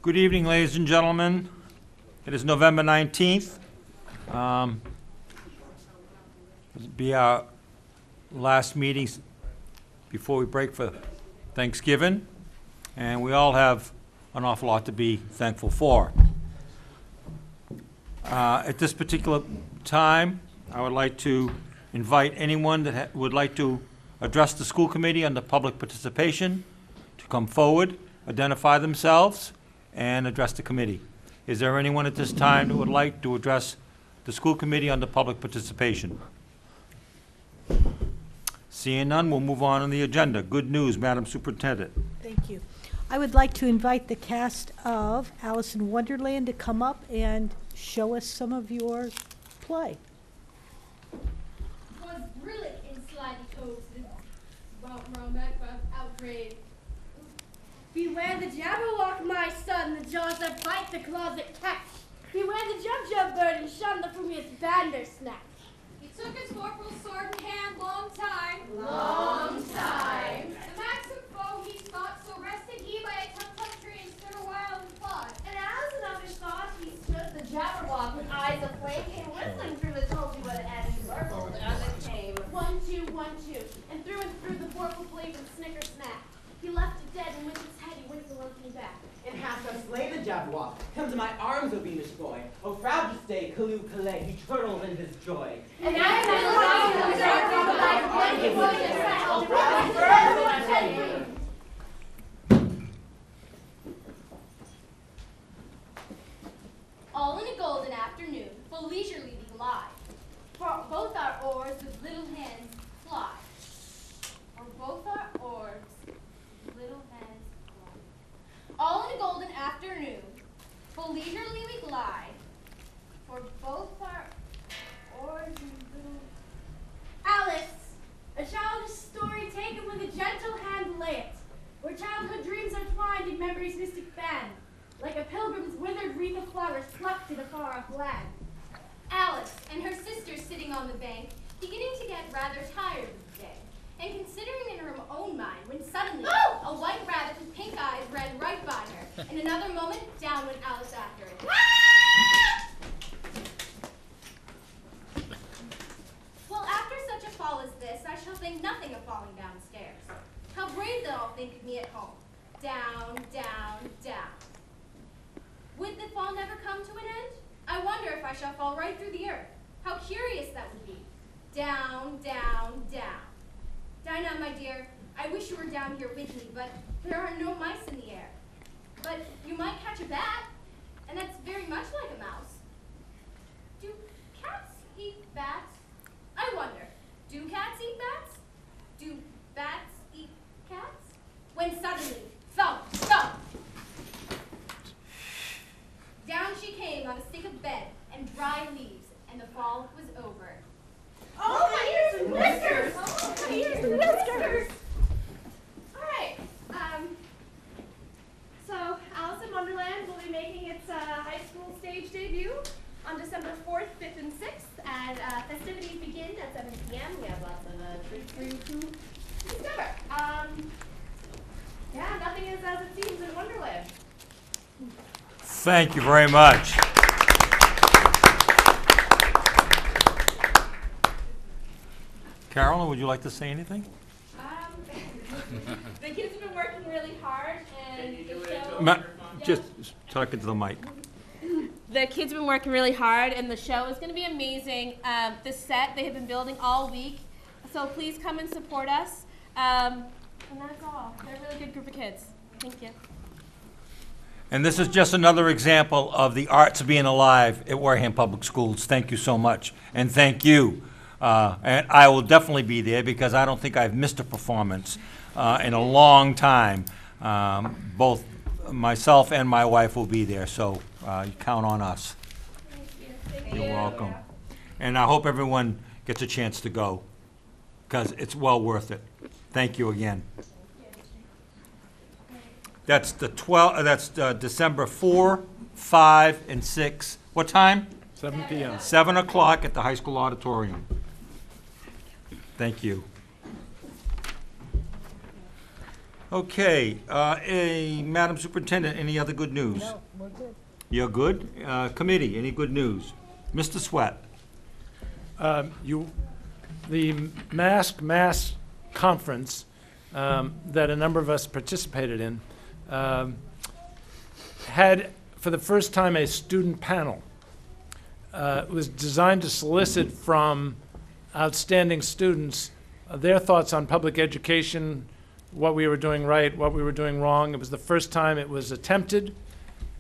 Good evening, ladies and gentlemen. It is November 19th. This will be our last meeting before we break for Thanksgiving, and we all have an awful lot to be thankful for. At this particular time, I would like to invite anyone that would like to address the school committee under public participation to come forward, identify themselves, and address the committee. Is there anyone at this time that would like to address the school committee under public participation? Seeing none, we'll move on the agenda. Good news, Madam Superintendent. Thank you. I would like to invite the cast of Alice in Wonderland to come up and show us some of your play. Was brilliant in slidey coats and round back outrage. Beware the Jabberwock, my son, the jaws that bite, the claws that catch. Beware the jub bird and shun the frumious bandersnatch. He took his corporal's sword in hand, long time. Long time. The maxim foe he sought, so rested he by a tough tree and stood a while and thought. And as another thought, he stood the Jabberwock with eyes aflame, came whistling through the tulgey wood and burbled as it came. 1, 2, 1, 2, and through the vorpal blade and snicker snap. He left it dead, and with his head he went lurking back. And hast thou slain the Jabberwock? Come to my arms, O beamish boy. O proud to stay, Callooh Calais, he turtled in his joy. And I all in a golden afternoon, full leisurely we glide. For both our oars with little hands fly. For both our oars with little hands fly. All in a golden afternoon, full leisurely we glide. For both our oars and little... Alice! A childish story taken with a gentle hand lay it, where childhood dreams are twined in memory's mystic band, like a pilgrim's withered wreath of flowers plucked in a far-off land. Alice and her sister sitting on the bank, beginning to get rather tired of the day, and considering in her own mind when suddenly a white rabbit with pink eyes ran right by her. In another moment, down went Alice after it. Well, after such a fall as this, I shall think nothing of falling downstairs. How brave they'll all think of me at home. Down, down, down. Would the fall never come to an end? I wonder if I shall fall right through the earth. How curious that would be. Down, down, down. Dinah, my dear, I wish you were down here with me, but there are no mice in the air. But you might catch a bat, and that's very much like a mouse. Do cats eat bats? I wonder, do cats eat bats? Do bats eat cats? When suddenly, thump, thump! Down she came on a stick of bed and dry leaves, and the fall was over. Oh, my ears and whiskers! Oh, my ears and whiskers! All right. So Alice in Wonderland will be making its high school stage debut on December 4th, 5th, and 6th, and festivities begin at 7 p.m. We have lots of treats for you to discover. Yeah, nothing is as it seems in Wonderland. Thank you very much. Carolyn, would you like to say anything? The kids have been working really hard, and the show... Just talk into the mic. The kids have been working really hard, and the show is going to be amazing. The set they have been building all week, so please come and support us. And that's all. They're a really good group of kids. Thank you. And this is just another example of the arts being alive at Wareham Public Schools. Thank you so much. And thank you. And I will definitely be there because I don't think I've missed a performance in a long time. Both myself and my wife will be there, so you count on us. Thank You're welcome. And I hope everyone gets a chance to go because it's well worth it. Thank you again. That's December 4, 5, and 6. What time? 7 p.m. 7 o'clock at the high school auditorium. Thank you. Okay, Madam Superintendent, any other good news? No, we're good. You're good? Committee, any good news? Mr. Sweat? The Mass conference that a number of us participated in had, for the first time, a student panel. It was designed to solicit from outstanding students their thoughts on public education, what we were doing right, what we were doing wrong. It was the first time it was attempted,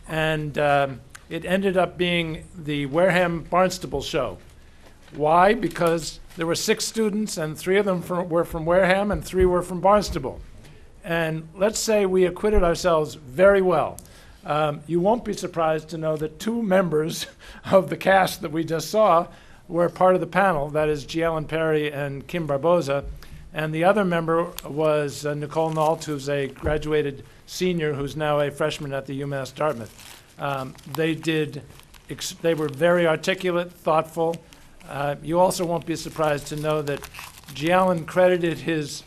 and it ended up being the Wareham Barnstable show. Why? Because there were 6 students, and 3 of them were from Wareham, and 3 were from Barnstable. And let's say we acquitted ourselves very well. You won't be surprised to know that 2 members of the cast that we just saw were part of the panel, that is Giellen Perry and Kim Barboza. And the other member was Nicole Nault, who's a graduated senior who's now a freshman at the UMass Dartmouth. They were very articulate, thoughtful. You also won't be surprised to know that Giellen credited his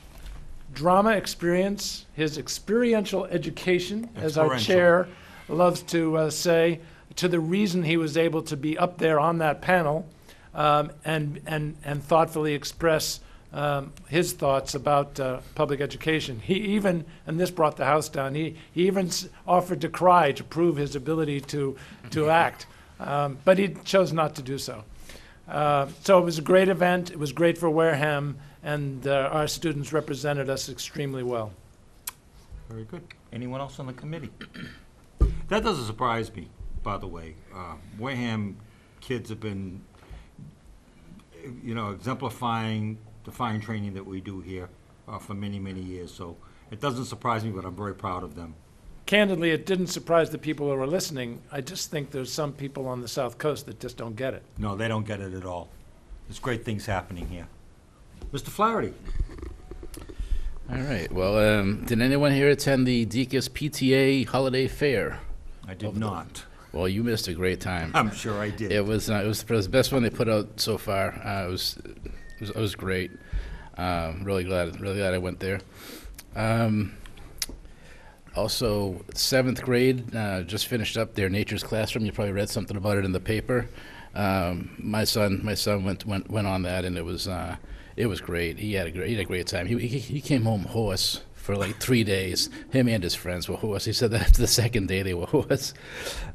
drama experience, his experiential education, as our chair loves to say, to the reason he was able to be up there on that panel and thoughtfully express his thoughts about public education. He even, and this brought the house down, he even offered to cry to prove his ability to act, but he chose not to do so. So it was a great event. It was great for Wareham, and our students represented us extremely well. Very good. Anyone else on the committee? That doesn't surprise me, by the way. Wareham kids have been, exemplifying the fine training that we do here for many, many years. So it doesn't surprise me, but I'm very proud of them. Candidly, it didn't surprise the people who were listening. I just think there's some people on the South Coast that just don't get it. No, they don't get it at all. There's great things happening here. Mr. Flaherty? All right. Well, did anyone here attend the Deacon's PTA Holiday Fair? I did not. Well, you missed a great time. I'm sure I did. It was the best one they put out so far. It was great. Really glad I went there. Also, 7th grade just finished up their nature's classroom. You probably read something about it in the paper. My son went on that, and it was great. He had a great time. He came home hoarse for like 3 days. Him and his friends were hoarse. He said that after the second day they were hoarse.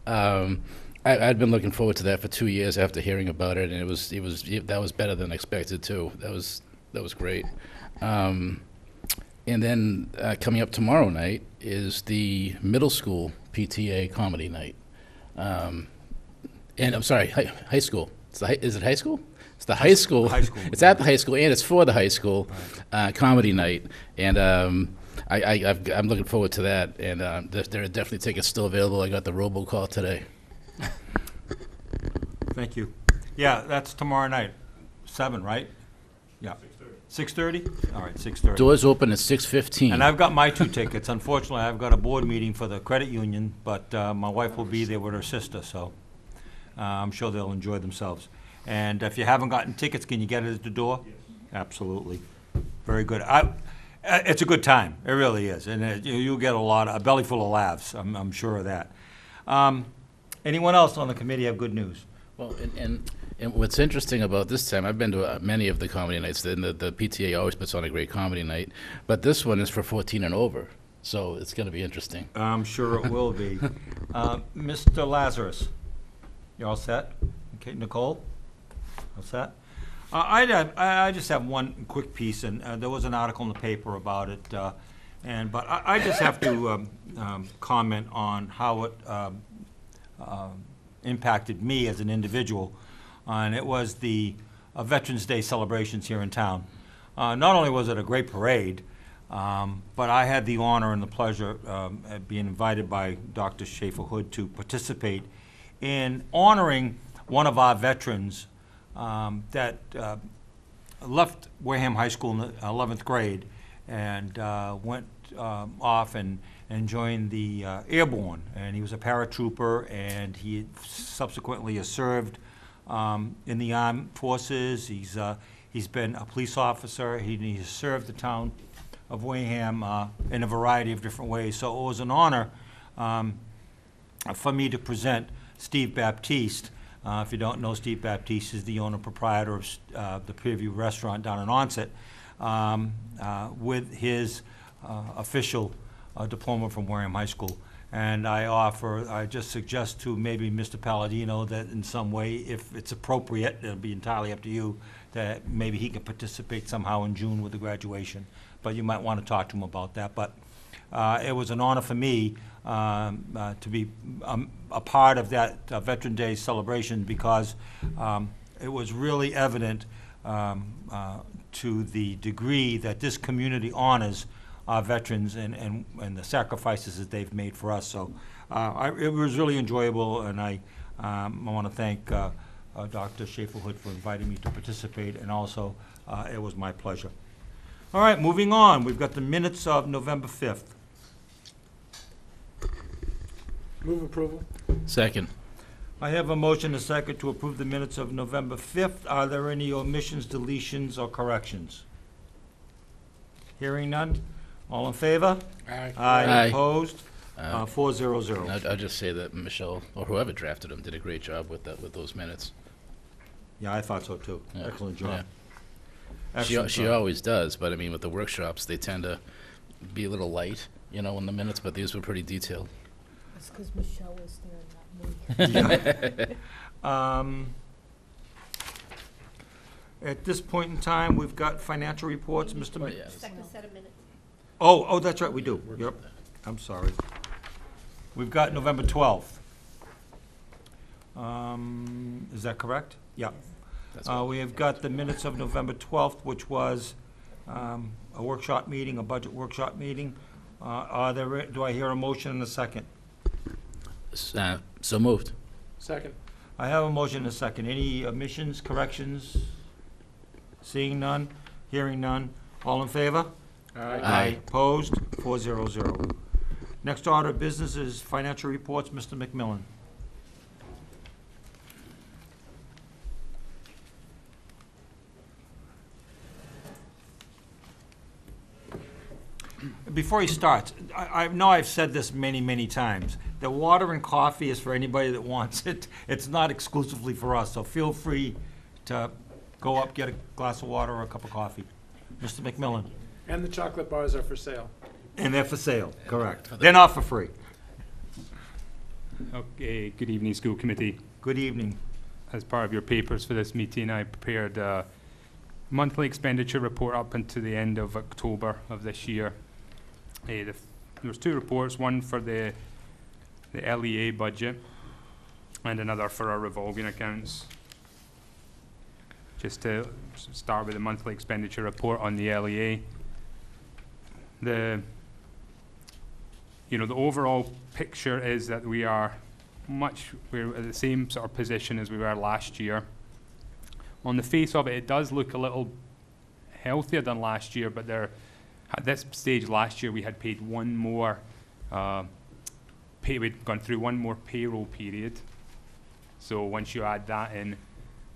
I'd been looking forward to that for 2 years after hearing about it, and that was better than expected too. That was great. And then coming up tomorrow night is the middle school PTA comedy night. And I'm sorry, high school. Is it high school? It's the high school. High school. It's at the high school, and it's for the high school comedy night. And I'm looking forward to that. And there are definitely tickets still available. I got the robocall today. Thank you. Yeah, that's tomorrow night, 7, right? Yeah. 6:30? All right, 6:30. Doors open at 6:15. And I've got my 2 tickets. Unfortunately, I've got a board meeting for the credit union, but my wife will be there with her sister, so I'm sure they'll enjoy themselves. And if you haven't gotten tickets, can you get it at the door? Yes. Absolutely. Very good. It's a good time. It really is. And you'll get a belly full of laughs. I'm sure of that. Anyone else on the committee have good news? Well, and what's interesting about this time, I've been to many of the comedy nights, and the PTA always puts on a great comedy night, but this one is for 14 and over, so it's going to be interesting. I'm sure it will be. Mr. Lazarus, you all set? Okay, Nicole, all set? I just have one quick piece, and there was an article in the paper about it, but I just have to comment on how it impacted me as an individual. And it was the Veterans Day celebrations here in town. Not only was it a great parade, but I had the honor and the pleasure of being invited by Dr. Schaefer-Hood to participate in honoring one of our veterans that left Wareham High School in the 11th grade and went off and joined the Airborne. And he was a paratrooper, and he subsequently has served in the armed forces. He's been a police officer. He has served the town of Wareham in a variety of different ways. So it was an honor for me to present Steve Baptiste. If you don't know, Steve Baptiste is the owner-proprietor of the Preview Restaurant down in Onset, with his official diploma from Wareham High School. And I just suggest to maybe Mr. Palladino that in some way, if it's appropriate, it'll be entirely up to you, that maybe he can participate somehow in June with the graduation. But you might want to talk to him about that. But it was an honor for me to be a part of that Veteran Day celebration, because it was really evident to the degree that this community honors our veterans and the sacrifices that they've made for us. So it was really enjoyable, and I want to thank Dr. Schaefer-Hood for inviting me to participate, and also it was my pleasure. All right, moving on. We've got the minutes of November 5th. Move approval. Second. I have a motion and a second to approve the minutes of November 5th. Are there any omissions, deletions, or corrections? Hearing none. All in favor? Aye. Aye. Opposed? 400. I'll just say that Michelle, or whoever drafted them, did a great job with those minutes. Yeah, I thought so too. Yeah. Excellent job. Yeah. Excellent She job. always does, but I mean, with the workshops, they tend to be a little light, in the minutes, but these were pretty detailed. It's because Michelle was there and not me. At this point in time, we've got financial reports, Mr. Oh, Mc- yeah. Second set of minutes. Oh, that's right, we do. Yep. I'm sorry. We've got November 12th. Is that correct? Yeah. That's what- We have got the minutes of November 12th, which was a workshop meeting, a budget workshop meeting. Do I hear a motion and a second? So moved. Second. I have a motion and a second. Any omissions, corrections? Seeing none, hearing none. All in favor? Aye. Opposed? 400. Next order of business is financial reports. Mr. McMillan. Before he starts, I know I've said this many, many times. The water and coffee is for anybody that wants it. It's not exclusively for us, so feel free to go up, get a glass of water or a cup of coffee. Mr. McMillan. And the chocolate bars are for sale. And they're for sale, correct. They're not for free. Okay, good evening, school committee. Good evening. As part of your papers for this meeting, I prepared a monthly expenditure report up until the end of October of this year. There's two reports, one for the LEA budget and another for our revolving accounts. Just to start with the monthly expenditure report on the LEA. The overall picture is that we're at the same sort of position as we were last year. On the face of it, it does look a little healthier than last year, but at this stage last year we had paid one more we'd gone through one more payroll period. So once you add that in,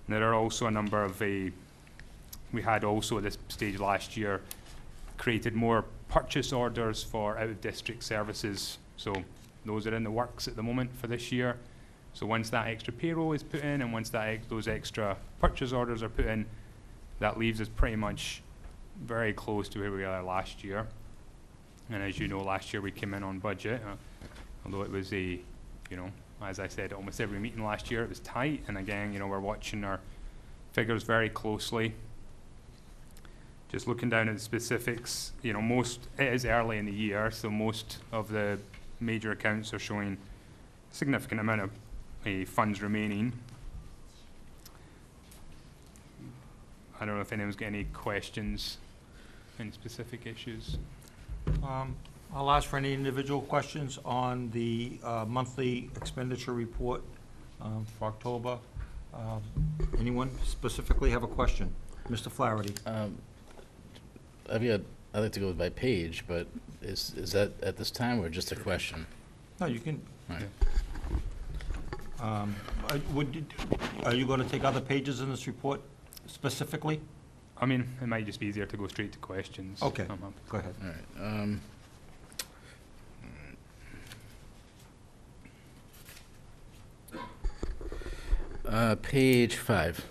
there are also a number of we had also at this stage last year created more purchase orders for out-of-district services. So those are in the works at the moment for this year. So once that extra payroll is put in and once those extra purchase orders are put in, that leaves us pretty much very close to where we were last year. And as you know, last year we came in on budget, although it was as I said, almost every meeting last year it was tight. And again, we're watching our figures very closely. Just looking down at the specifics, it is early in the year, so most of the major accounts are showing a significant amount of funds remaining. I don't know if anyone's got any questions, any specific issues. I'll ask for any individual questions on the monthly expenditure report for October. Anyone specifically have a question? Mr. Flaherty. I'd like to go by page, but is that at this time or just a question? No, you can. All right. Are you going to take other pages in this report specifically? I mean, it might just be easier to go straight to questions. Okay, I'm happy. go ahead. All right. Page 5.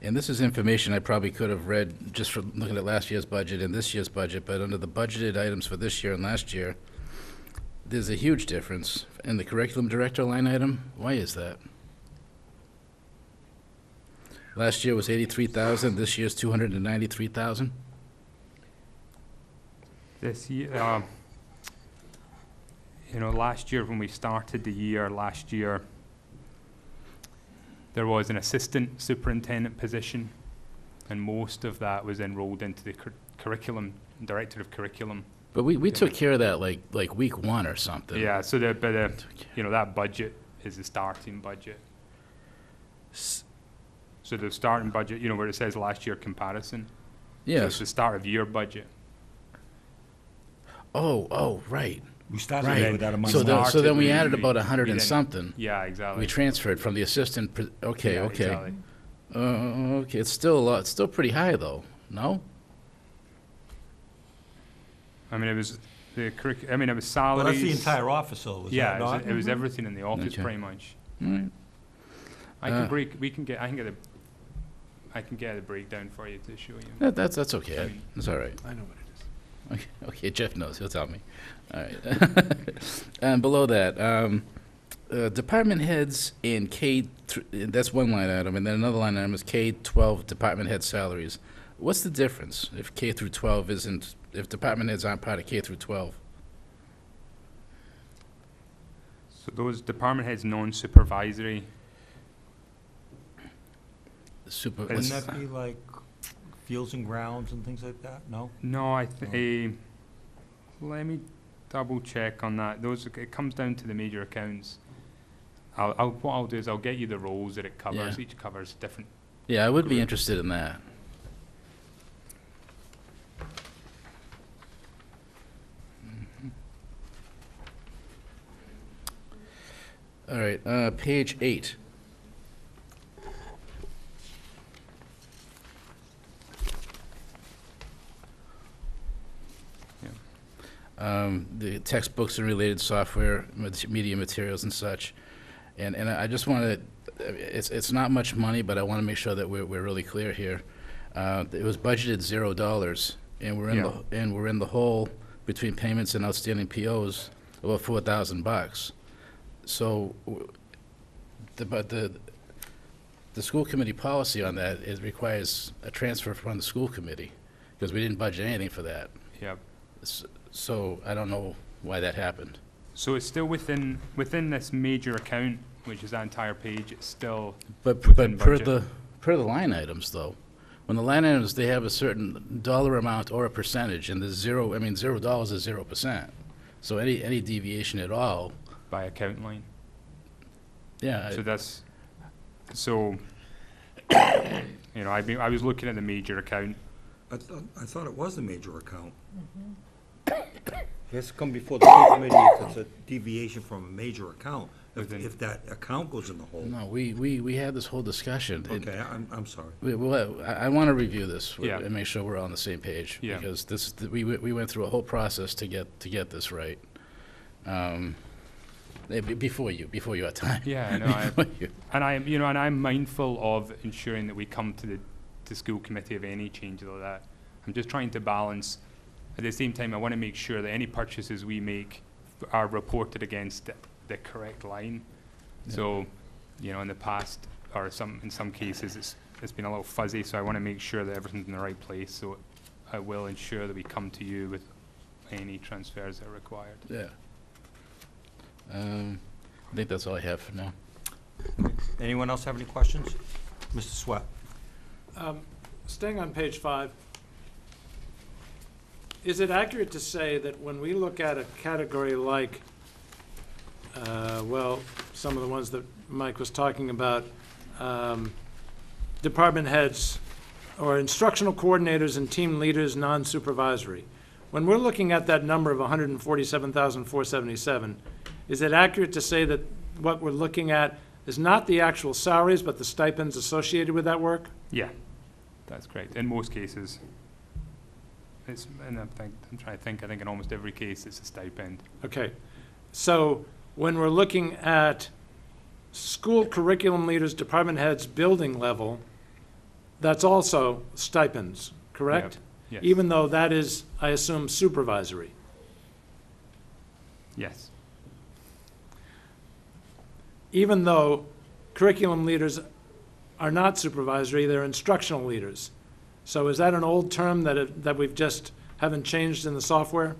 And this is information I probably could have read just from looking at last year's budget and this year's budget, but under the budgeted items for this year and last year, there's a huge difference in the curriculum director line item. Why is that? Last year was 83,000, this year's 293,000. This year, last year when we started the year, there was an assistant superintendent position, and most of that was enrolled into the curriculum, director of curriculum. But we took care of that like week 1 or something. Yeah, so that budget is the starting budget. So the starting budget, where it says last year comparison. So Yes. it's the start of year budget. Oh, right. We started Right. with that amount So of then, money. so then we we- added we- about 100 we and didn't- something. Yeah, exactly. We transferred from the assistant, okay, Yeah, okay. exactly. Okay, it's still a lot, it's still pretty high though, no? I mean, it was it was Well, that's the salaries. entire office, though, was Yeah, that not? it was everything in the office Okay. pretty much. All right. I can Uh, break. I can get a breakdown for you to show you. That's okay, I mean- that's all right. I know what it is. Okay, Jeff knows, he'll tell me. All right. And below that, department heads in that's one line item, and then another line item is K-12 department head salaries. What's the difference if K through 12 if department heads aren't part of K through 12? So those department heads, non-supervisory. Wouldn't that be like fields and grounds and things like that? No? No, let me double check on that. It comes down to the major accounts. What I'll do is I'll get you the roles that it covers. Yeah. Each covers different. Yeah, I would be interested in that. All right, page 8. The textbooks and related software, media materials and such. And I just want to, it's not much money, but I want to make sure that we're really clear here. It was budgeted $0, and we're in the hole between payments and outstanding POs about $4,000. So, the school committee policy on that requires a transfer from the school committee because we didn't budget anything for that. Yeah. So I don't know why that happened. So it's still within this major account, which is that entire page. It's still But within per budget. the line items though, when the line items, they have a certain dollar amount or a percentage, and there's $0 is 0%. So any deviation at all, by account line. yeah. So that's I was looking at the major account. I thought it was a major account. It has to come before the school committee if it's a deviation from a major account. If that account goes in the hole. No, we had this whole discussion. Okay, I'm sorry. I want to review this Yeah. and make sure we're on the same page. Yeah. Because we went through a whole process to get this right. Before you had time. Yeah, I know. Before you. And I'm mindful of ensuring that we come to the school committee of any changes like that. I'm just trying to balance. At the same time, I want to make sure that any purchases we make are reported against the correct line. Yeah. So, in the past, or in some cases, it's been a little fuzzy. So I want to make sure that everything's in the right place. So I will ensure that we come to you with any transfers that are required. Yeah. I think that's all I have for now. Anyone else have any questions? Mr. Sweat? Staying on page 5, is it accurate to say that when we look at a category like, some of the ones that Mike was talking about, department heads or instructional coordinators and team leaders, non-supervisory, when we're looking at that number of 147,477, is it accurate to say that what we're looking at is not the actual salaries, but the stipends associated with that work? Yeah, that's correct. In most cases, it's, and I'm trying to think, I think in almost every case it's a stipend. Okay. So when we're looking at school curriculum leaders, department heads, building level, that's also stipends, correct? Yep. Yes. Even though that is, I assume, supervisory. Yes. Even though curriculum leaders are not supervisory, they're instructional leaders. So is that an old term that we've just haven't changed in the software?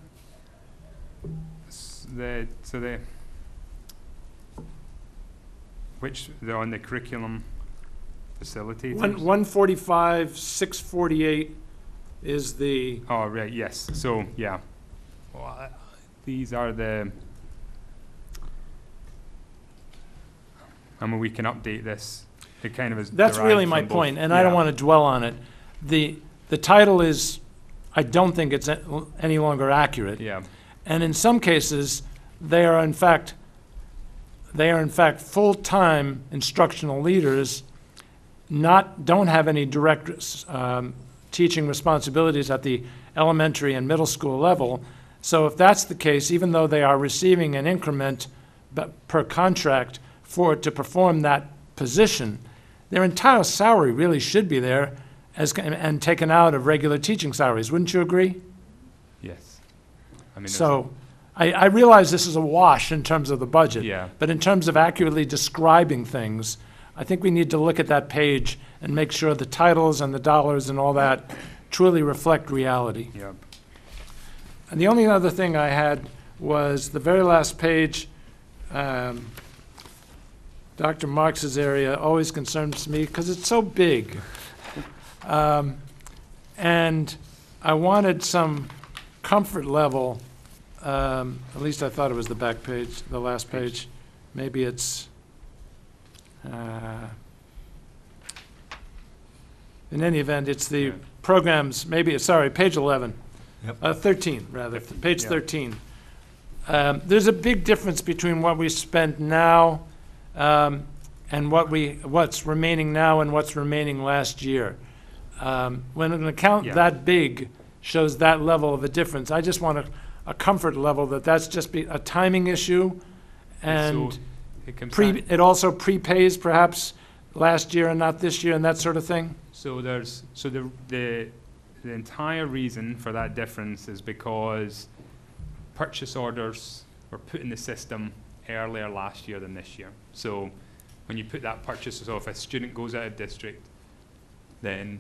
They're on the curriculum facilitators? 145, 648 is the, Oh, right, yes. So, yeah. Well, these are the, I mean, we can update this. It kind of is that's derived really my from both. point, and I don't Yeah. want to dwell on it. The title is, I don't think it's any longer accurate. Yeah, And in some cases, they are in fact full-time instructional leaders, don't have any direct teaching responsibilities at the elementary and middle school level. So if that's the case, even though they are receiving an increment per contract to perform that position, their entire salary really should be there and taken out of regular teaching salaries. Wouldn't you agree? yes. I mean, So I realize this is a wash in terms of the budget. Yeah. But in terms of accurately describing things, I think we need to look at that page and make sure the titles and the dollars and all that truly reflect reality. yeah. And the only other thing I had was the very last page, Dr. Marx's area always concerns me because it's so big. And I wanted some comfort level, at least I thought it was the back page, the last page. Maybe it's, in any event, it's the Yeah. programs, sorry, page 11. Yep. 13, rather, page Yeah. 13. There's a big difference between what we spend now and what's remaining now and what's remaining last year. When an account Yeah. that big shows that level of a difference, I just want a comfort level that that's just a timing issue, and So it comes down- it also prepays perhaps last year and not this year and that sort of thing? So the entire reason for that difference is because purchase orders were put in the system earlier last year than this year. So when you put that purchase, so if a student goes out of district, then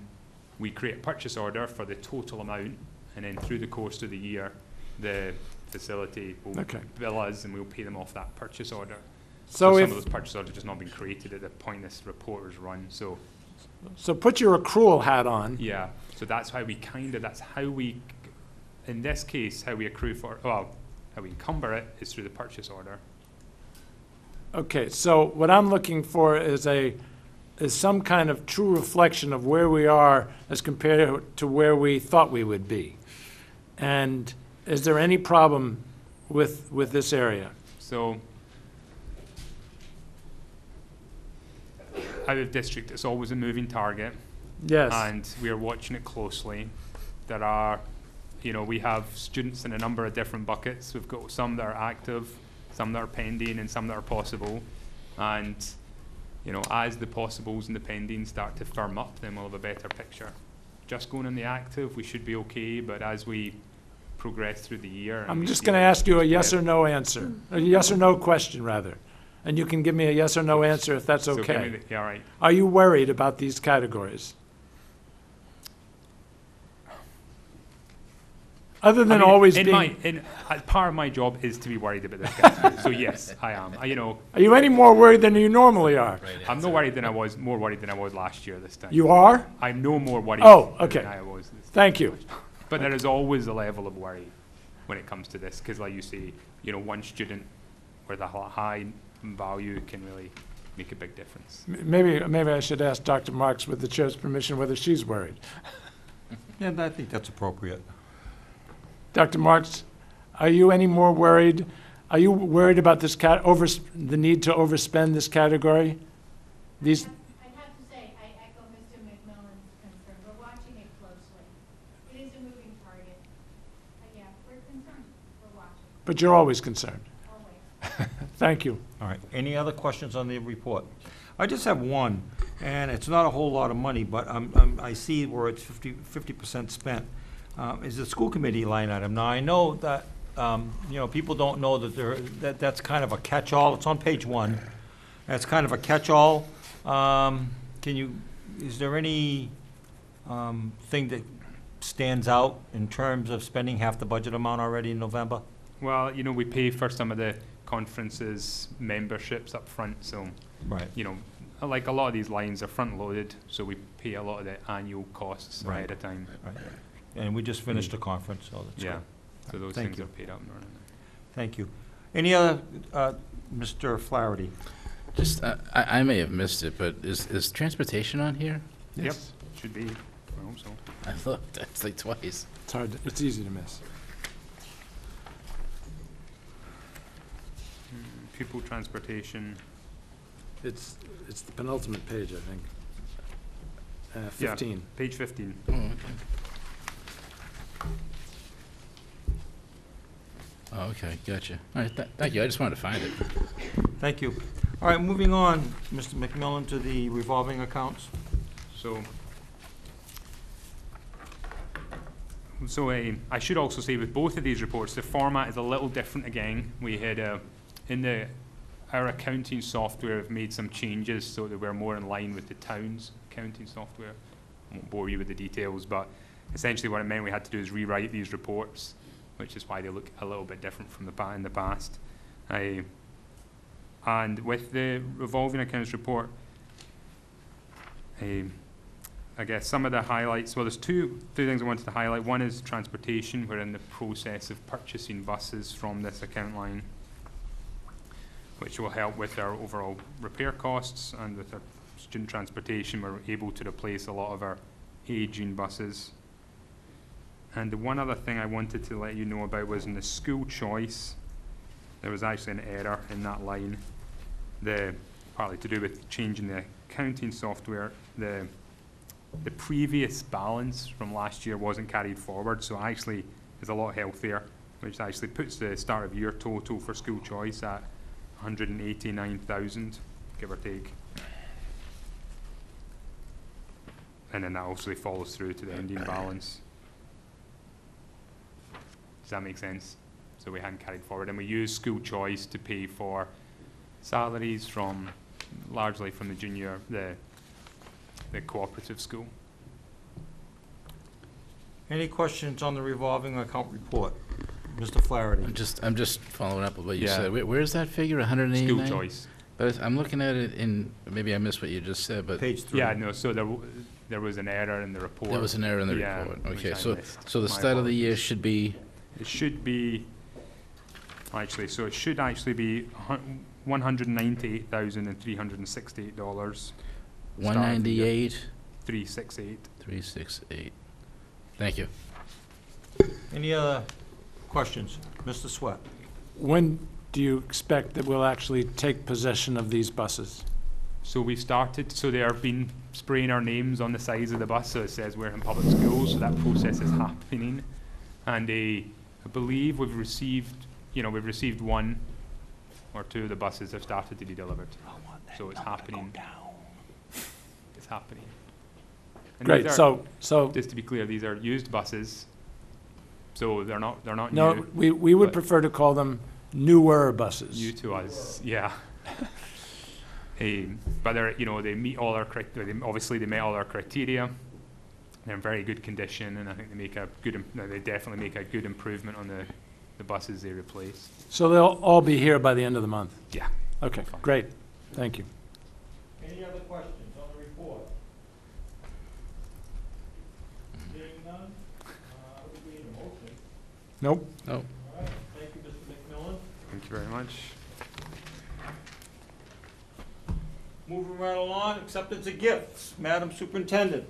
we create a purchase order for the total amount, and then through the course of the year, the facility will Okay. bill us and we'll pay them off that purchase order. So some if, of those purchase orders just not been created at the point this report was run. So so put your accrual hat on. yeah, so that's how we, in this case, how we accrue for, well, how we encumber it is through the purchase order. Okay, so what I'm looking for is some kind of true reflection of where we are as compared to where we thought we would be. And is there any problem with this area? So out of district, it's always a moving target, Yes. and we are watching it closely. There are, we have students in a number of different buckets. We've got some that are active, some that are pending, and some that are possible. And, as the possibles and the pending start to firm up, then we'll have a better picture. Just going in the active, we should be okay, but as we progress through the year. I'm just going to ask you a yes or no answer, a yes or no question, rather. And you can give me a yes or no answer if that's okay. Yeah, all right. Are you worried about these categories? Other than always being... Part of my job is to be worried about this category. So yes, I am. Are you any more worried than you normally are? I'm more worried than I was last year this time. You are? I'm no more worried Okay. than I was this time. Thank you. But there is always a level of worry when it comes to this, because like you say, one student with a high value can really make a big difference. Maybe I should ask Dr. Marks, with the chair's permission, whether she's worried. Yeah, I think that's appropriate. Dr. Marks, are you any more worried Are you worried about this the need to overspend this category? These, I'd have to say, I echo Mr. McMillan's concern. We're watching it closely. It is a moving target. Yeah, we're concerned. We're watching, but you're always concerned. always. Thank you. All right, any other questions on the report? I just have one, and it's not a whole lot of money, but I see where it's 50% spent. Is the school committee line item. Now, I know that, you know, people don't know that that's kind of a catch-all. It's on page 1. That's kind of a catch-all. Is there any thing that stands out in terms of spending half the budget amount already in November? Well, you know, we pay for some of the conferences memberships up front, so, Right. you know, like a lot of these lines are front-loaded, so we pay a lot of the annual costs Right. ahead of time. Right. And we just finished a conference, so that's Yeah, good. so those Thank things you. are paid up and running. Thank you. Any other, Mr. Flaherty? Just, I may have missed it, but is transportation on here? Yep, should be, I hope so. I looked, that's like twice. It's hard, it's easy to miss. Pupil transportation, It's the penultimate page, I think. 15. page 15. Oh, okay. Oh, okay, gotcha. All right, thank you, I just wanted to find it. Thank you. All right, moving on, Mr. McMillan, to the revolving accounts. So I should also say with both of these reports, the format is a little different again. We had, our accounting software have made some changes so that we're more in line with the town's accounting software. I won't bore you with the details, but essentially what it meant we had to do is rewrite these reports, which is why they look a little bit different from in the past. And with the revolving accounts report, I guess some of the highlights, well, there's two things I wanted to highlight. One is transportation. We're in the process of purchasing buses from this account line, which will help with our overall repair costs, and with our student transportation, we're able to replace a lot of our aging buses. And the one other thing I wanted to let you know about was in the school choice, there was actually an error in that line. Partly to do with changing the accounting software, the previous balance from last year wasn't carried forward, so actually is a lot healthier, which actually puts the start of year total for school choice at 189,000, give or take. And then that also follows through to the ending balance. Does that make sense? So we hadn't carried forward, and we use school choice to pay for salaries largely from the junior, the cooperative school. Any questions on the revolving account report? Mr. Flaherty? I'm just following up with what you Yeah. said. Where's that figure, 189? School choice. But I'm looking at it maybe I missed what you just said, but Page 3. Yeah, no, so there was an error in the report. there was an error in the Yeah, report. which Okay, I so missed. the My start of the year apologies. should be, It should be, actually, so it should actually be $198,368. 198, 368. 368. Thank you. Any other questions? Mr. Sweat? When do you expect that we'll actually take possession of these buses? So we've started, so they have been spraying our names on the sides of the bus, so it says Wareham Public Schools, so that process is happening. And I believe we've received one or two of the buses have started to be delivered. So it's happening. It's happening. And Great, these are- so, just to be clear, these are used buses, so they're not no, new, we would but- prefer to call them newer buses. new to us. Yeah. But they meet all our obviously they met all our criteria. They're in very good condition, and I think they definitely make a good improvement on the buses they replace. So they'll all be here by the end of the month? Yeah. Okay, great, thank you. Any other questions on the report? Seeing none, we need a motion. Nope. Oh, All right, thank you, Mr. McMillan. Thank you very much. Moving right along, acceptance of gifts. Madam Superintendent?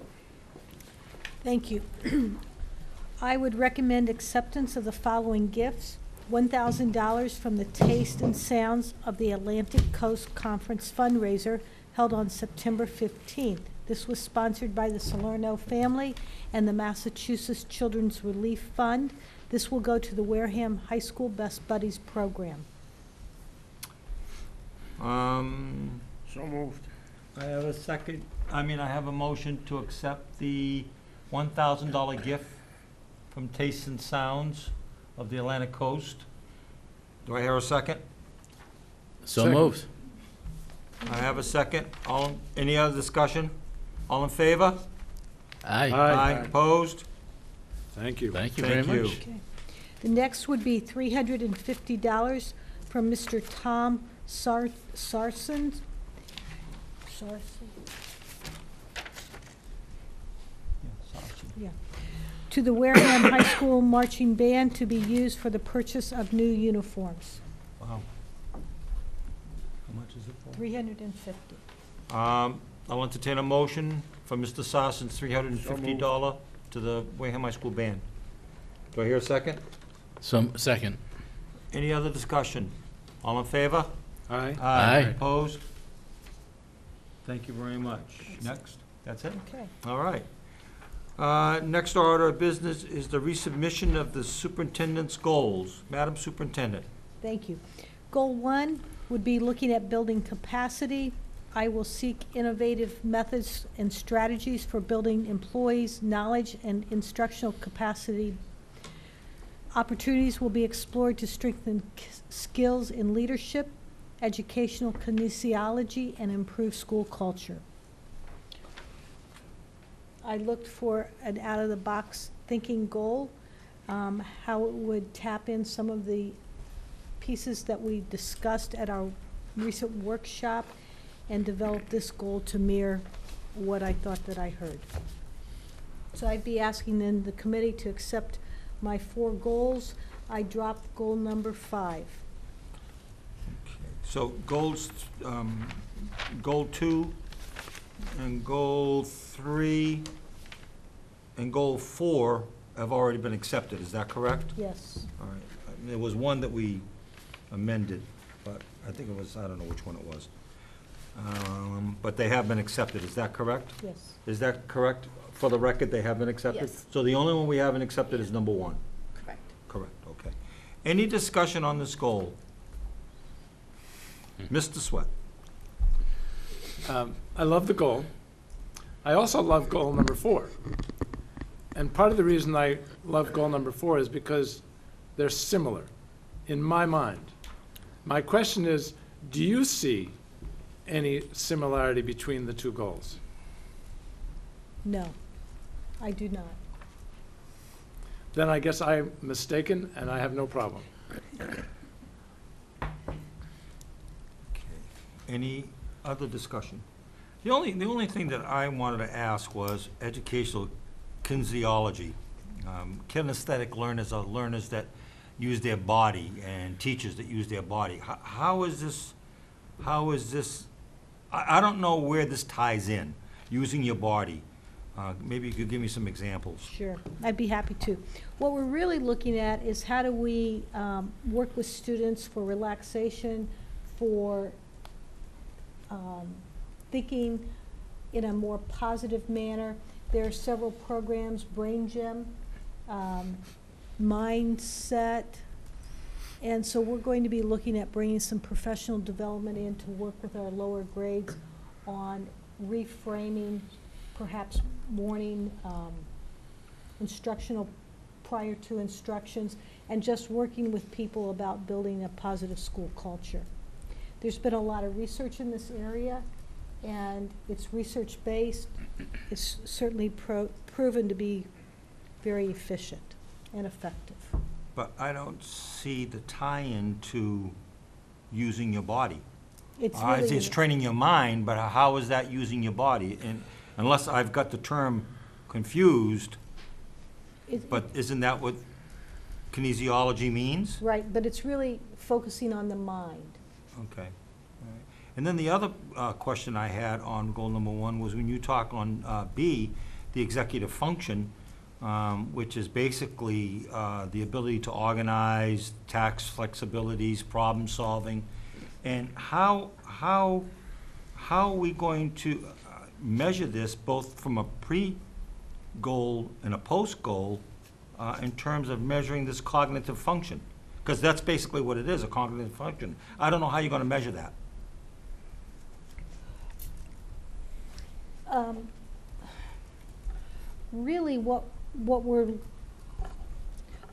Thank you. I would recommend acceptance of the following gifts. $1,000 from the Taste and Sounds of the Atlantic Coast Conference fundraiser held on September 15th. This was sponsored by the Salerno family and the Massachusetts Children's Relief Fund. This will go to the Wareham High School Best Buddies program. So moved. I have a second, I have a motion to accept the $1,000 gift from Taste and Sounds of the Atlantic Coast. Do I hear a second? So Second. moved. I have a second. Any other discussion? All in favor? Aye. Opposed? Thank you. Thank you very Thank you. much. Okay. The next would be $350 from Mr. Tom Sarson. Yeah. To the Wareham High School Marching Band to be used for the purchase of new uniforms. Wow. How much is it for? $350. I'll entertain a motion for Mr. Sarson's $350 to the Wareham High School Band. Do I hear a second? Second. Any other discussion? All in favor? Aye. Aye. Opposed? Thank you very much. Next? That's it? Okay. All right. Next order of business is the resubmission of the superintendent's goals. Madam Superintendent. Thank you. Goal 1 would be looking at building capacity. I will seek innovative methods and strategies for building employees' knowledge and instructional capacity. Opportunities will be explored to strengthen skills in leadership, educational kinesiology, and improve school culture. I looked for an out-of-the-box thinking goal, how it would tap in some of the pieces that we discussed at our recent workshop and develop this goal to mirror what I thought that I heard. So I'd be asking then the committee to accept my 4 goals. I dropped goal number 5. So goals, goal 2 and goal 3 and goal 4 have already been accepted, is that correct? Yes. All right. There was one that we amended, but I think it was, I don't know which one it was. But they have been accepted, is that correct? Yes. Is that correct? For the record, they have been accepted? Yes. So the only one we haven't accepted is number 1? Correct. Correct, okay. Any discussion on this goal? Mr. Sweat? I love the goal. I also love goal number 4. And part of the reason I love goal number 4 is because they're similar in my mind. My question is, do you see any similarity between the 2 goals? No, I do not. Then I guess I'm mistaken and I have no problem. Any other discussion? The only thing that I wanted to ask was educational kinesiology. Kinesthetic learners are learners that use their body and teachers that use their body. How is this, I don't know where this ties in, using your body. Maybe you could give me some examples. Sure, I'd be happy to. What we're really looking at is how do we work with students for relaxation, for thinking in a more positive manner. There are several programs, Brain Gym, Mindset, and so we're going to be looking at bringing some professional development in to work with our lower grades on reframing perhaps morning instructional prior to instructions, and just working with people about building a positive school culture. There's been a lot of research in this area, and it's research-based. It's certainly proven to be very efficient and effective. But I don't see the tie-in to using your body. It's really, It's training your mind, but how is that using your body? And unless I've got the term confused, but isn't that what kinesiology means? right, but it's really focusing on the mind. Okay. All right. And then the other question I had on goal number 1 was when you talk on B, the executive function, which is basically the ability to organize, tax flexibilities, problem solving. And how are we going to measure this both from a pre-goal and a post-goal in terms of measuring this cognitive function? Because that's basically what it is, a cognitive function. I don't know how you're going to measure that. Really, what we're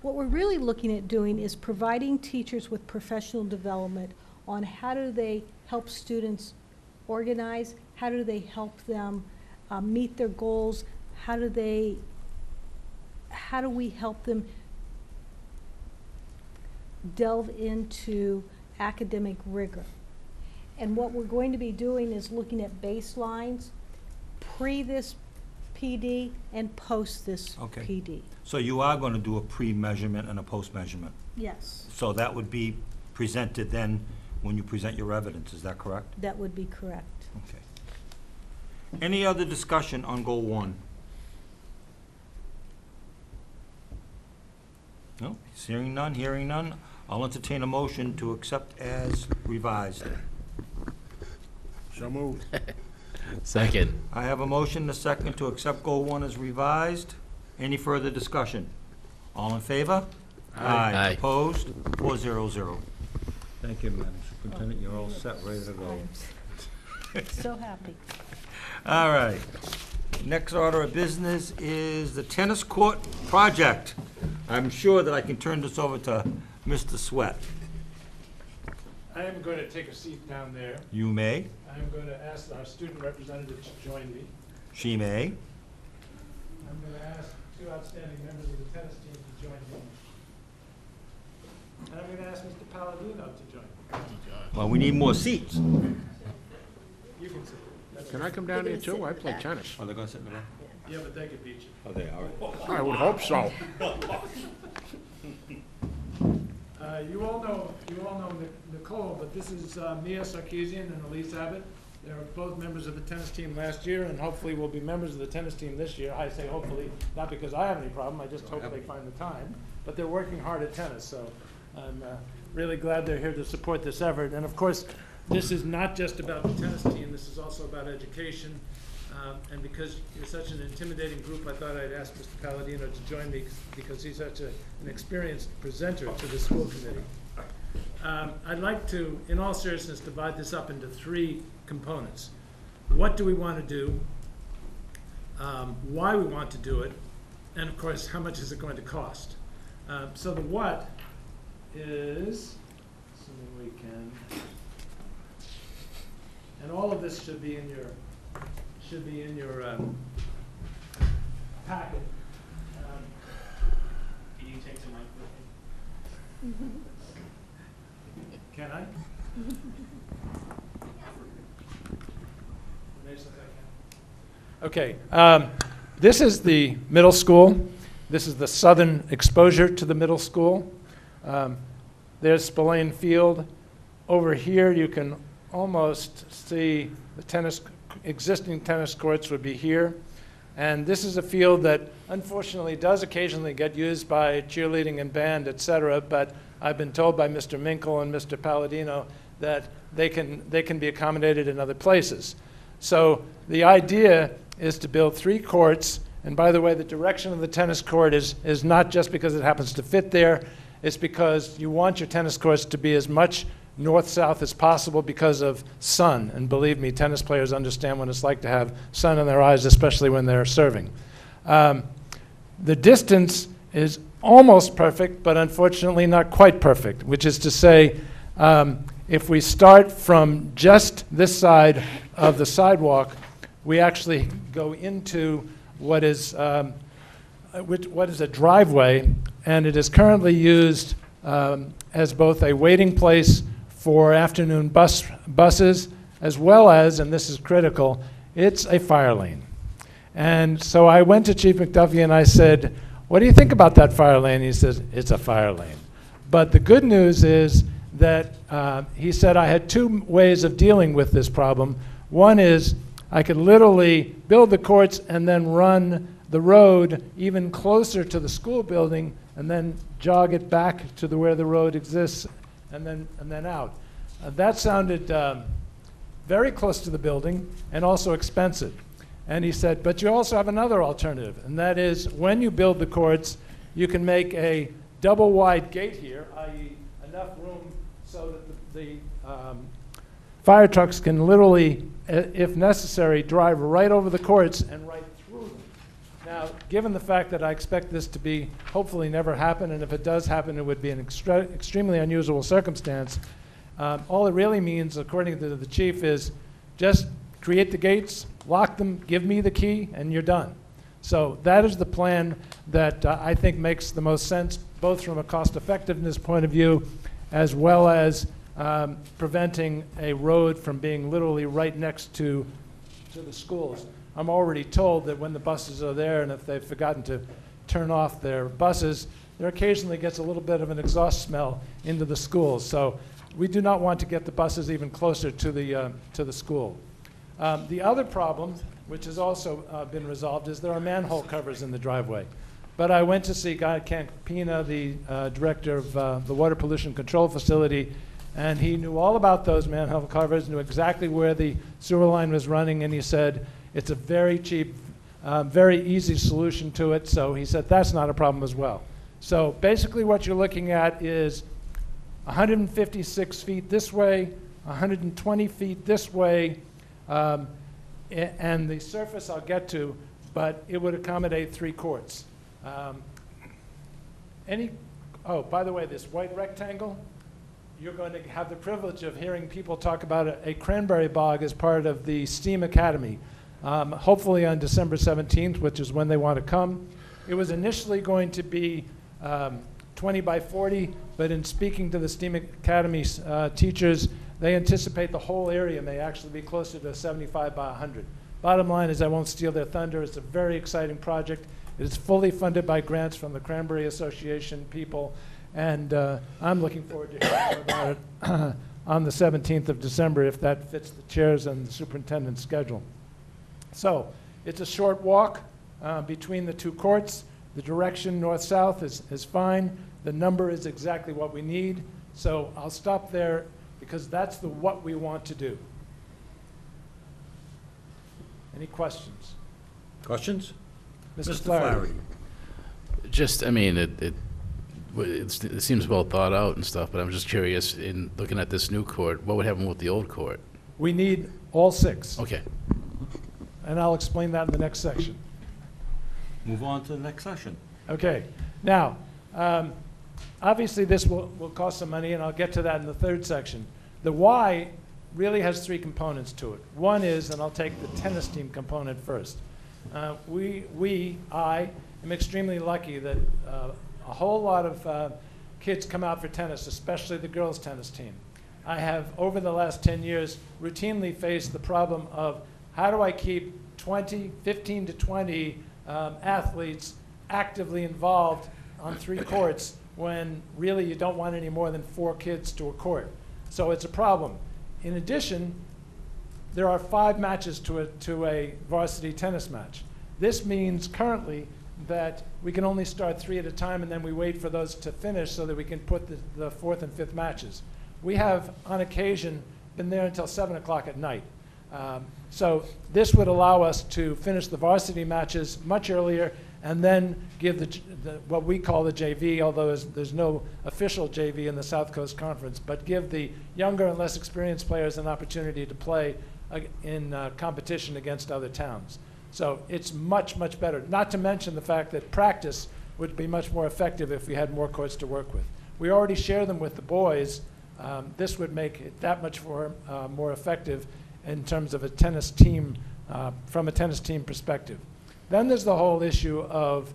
really looking at doing is providing teachers with professional development on how do they help students organize, how do they help them meet their goals, how do we help them delve into academic rigor. And what we're going to be doing is looking at baselines pre this PD and post this Okay. PD. So you are going to do a pre-measurement and a post-measurement. Yes, So that would be presented then when you present your evidence, is that correct? that would be correct. Okay. Any other discussion on goal 1? No, hearing none. I'll entertain a motion to accept as revised. So moved. Second. I have a motion, and a second, to accept goal 1 as revised. Any further discussion? All in favor? Aye. Opposed? 400. Thank you, Madam Superintendent. You're all set, ready to go. I'm so happy. All right. Next order of business is the tennis court project. I'm sure that I can turn this over to Mr. Sweat. I am going to take a seat down there. You may, I'm going to ask our student representative to join me. she may. I'm going to ask 2 outstanding members of the tennis team to join me. And I'm going to ask Mr. Palladino to join me. Well, we need more seats. You can sit. Can I come down here too? I play tennis. Are they going to sit in the back? Yeah, but they could beat you. Oh, they are. I would hope so. You all know Nicole, but this is Mia Sarkeesian and Elise Abbott. They were both members of the tennis team last year, and hopefully will be members of the tennis team this year. I say hopefully, not because I have any problem, I just hope they find the time. But they're working hard at tennis, so I'm really glad they're here to support this effort. And of course, this is not just about the tennis team, this is also about education. And because you're such an intimidating group, I thought I'd ask Mr. Palladino to join me because he's such an experienced presenter to the school committee. I'd like to, in all seriousness, divide this up into 3 components. What do we want to do? Why we want to do it? And of course, how much is it going to cost? So the what is, assuming we can, and all of this should be in your packet. Can you take the mic with me? Can I? Okay. This is the middle school. This is the southern exposure to the middle school. There's Spillane Field. Over here, you can almost see the existing tennis courts would be here. And this is a field that unfortunately does occasionally get used by cheerleading and band, et cetera, but I've been told by Mr. Minkle and Mr. Palladino that they can be accommodated in other places. So the idea is to build 3 courts, and by the way, the direction of the tennis court is not just because it happens to fit there, it's because you want your tennis courts to be as much north-south as possible because of sun. And believe me, tennis players understand what it's like to have sun in their eyes, especially when they're serving. The distance is almost perfect, but unfortunately not quite perfect, which is to say, if we start from just this side of the sidewalk, we actually go into what is a driveway, and it is currently used as both a waiting place for afternoon buses, as well as, and this is critical, it's a fire lane. And so I went to Chief McDuffie and I said, what do you think about that fire lane? He says, it's a fire lane. But the good news is that he said I had 2 ways of dealing with this problem. One is I could literally build the courts and then run the road even closer to the school building and then jog it back to where the road exists and then out. That sounded very close to the building and also expensive. And he said, but you also have another alternative, and that is when you build the courts, you can make a double wide gate here, i.e. enough room so that the fire trucks can literally, if necessary, drive right over the courts and right through them. Now, given the fact that I expect this to be hopefully never happen, and if it does happen, it would be an extremely unusual circumstance, all it really means, according to the chief, is just create the gates, lock them, give me the key, and you're done. So that is the plan that I think makes the most sense, both from a cost effectiveness point of view, as well as preventing a road from being literally right next to the schools. I'm already told that when the buses are there, and if they've forgotten to turn off their buses, there occasionally gets a little bit of an exhaust smell into the schools. So we do not want to get the buses even closer to the school. The other problem, which has also been resolved, is there are manhole covers in the driveway. But I went to see Guy Campina, the director of the Water Pollution Control Facility, and he knew all about those manhole covers, knew exactly where the sewer line was running, and he said it's a very cheap, very easy solution to it. So he said that's not a problem as well. So basically what you're looking at is 156 feet this way, 120 feet this way, and the surface I'll get to, but it would accommodate 3 courts. Oh, by the way, this white rectangle, you're going to have the privilege of hearing people talk about a cranberry bog as part of the STEAM Academy, hopefully on December 17th, which is when they want to come. It was initially going to be 20 by 40, but in speaking to the STEAM Academy teachers, they anticipate the whole area may actually be closer to 75 by 100. Bottom line is I won't steal their thunder. It's a very exciting project. It is fully funded by grants from the Cranberry Association people, and I'm looking forward to hearing more about it on the 17th of December if that fits the chairs and the superintendent's schedule. So it's a short walk between the 2 courts. The direction north-south is fine. The number is exactly what we need. So I'll stop there because that's what we want to do. Any questions? Questions? Mr. Flaherty. Just, I mean, it seems well thought out and stuff, but I'm just curious, in looking at this new court, what would happen with the old court? We need all 6. Okay. And I'll explain that in the next section. Move on to the next session. Okay. Now, obviously this will cost some money, and I'll get to that in the 3rd section. The why really has 3 components to it. One is, and I'll take the tennis team component first. I am extremely lucky that a whole lot of kids come out for tennis, especially the girls' tennis team. I have, over the last 10 years, routinely faced the problem of how do I keep 15 to 20 athletes actively involved on 3 courts when really you don't want any more than 4 kids to a court. So it's a problem. In addition, there are 5 matches to a varsity tennis match. This means currently that we can only start 3 at a time, and then we wait for those to finish so that we can put the 4th and 5th matches. We have, on occasion, been there until 7 o'clock at night. So this would allow us to finish the varsity matches much earlier and then give what we call the JV, although there's no official JV in the South Coast Conference, but give the younger and less experienced players an opportunity to play in competition against other towns. So it's much, much better, not to mention the fact that practice would be much more effective if we had more courts to work with. We already share them with the boys. This would make it that much more effective in terms of a tennis team, from a tennis team perspective. Then there's the whole issue of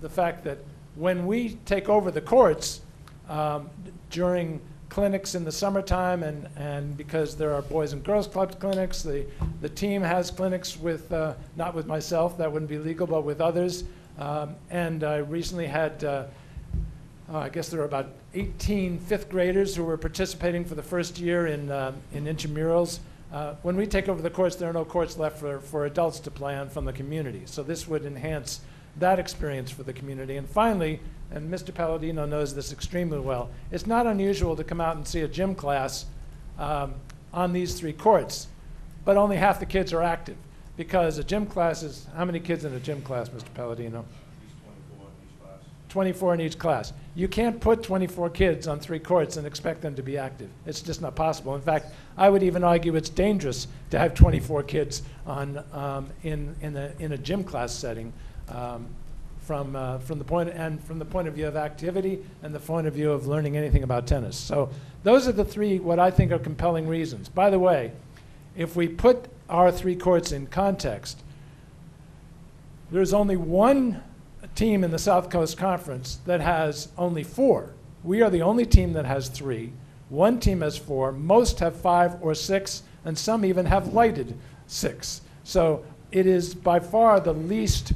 the fact that when we take over the courts during clinics in the summertime, and because there are Boys and Girls Club clinics, the team has clinics with, not with myself, that wouldn't be legal, but with others. And I recently had, I guess there were about 18 5th graders who were participating for the first year in intramurals. When we take over the courts, there are no courts left for adults to play on from the community. So this would enhance that experience for the community. And finally, and Mr. Palladino knows this extremely well, it's not unusual to come out and see a gym class on these 3 courts, but only half the kids are active. Because a gym class is, how many kids in a gym class, Mr. Palladino? 24 in each class. You can't put 24 kids on 3 courts and expect them to be active. It's just not possible. In fact, I would even argue it's dangerous to have 24 kids on, in a gym class setting from the point of view of activity and the point of view of learning anything about tennis. So those are the 3 what I think are compelling reasons. By the way, if we put our 3 courts in context, there's only one team in the South Coast Conference that has only 4. We are the only team that has 3. One team has 4. Most have 5 or 6, and some even have lighted 6. So it is by far the least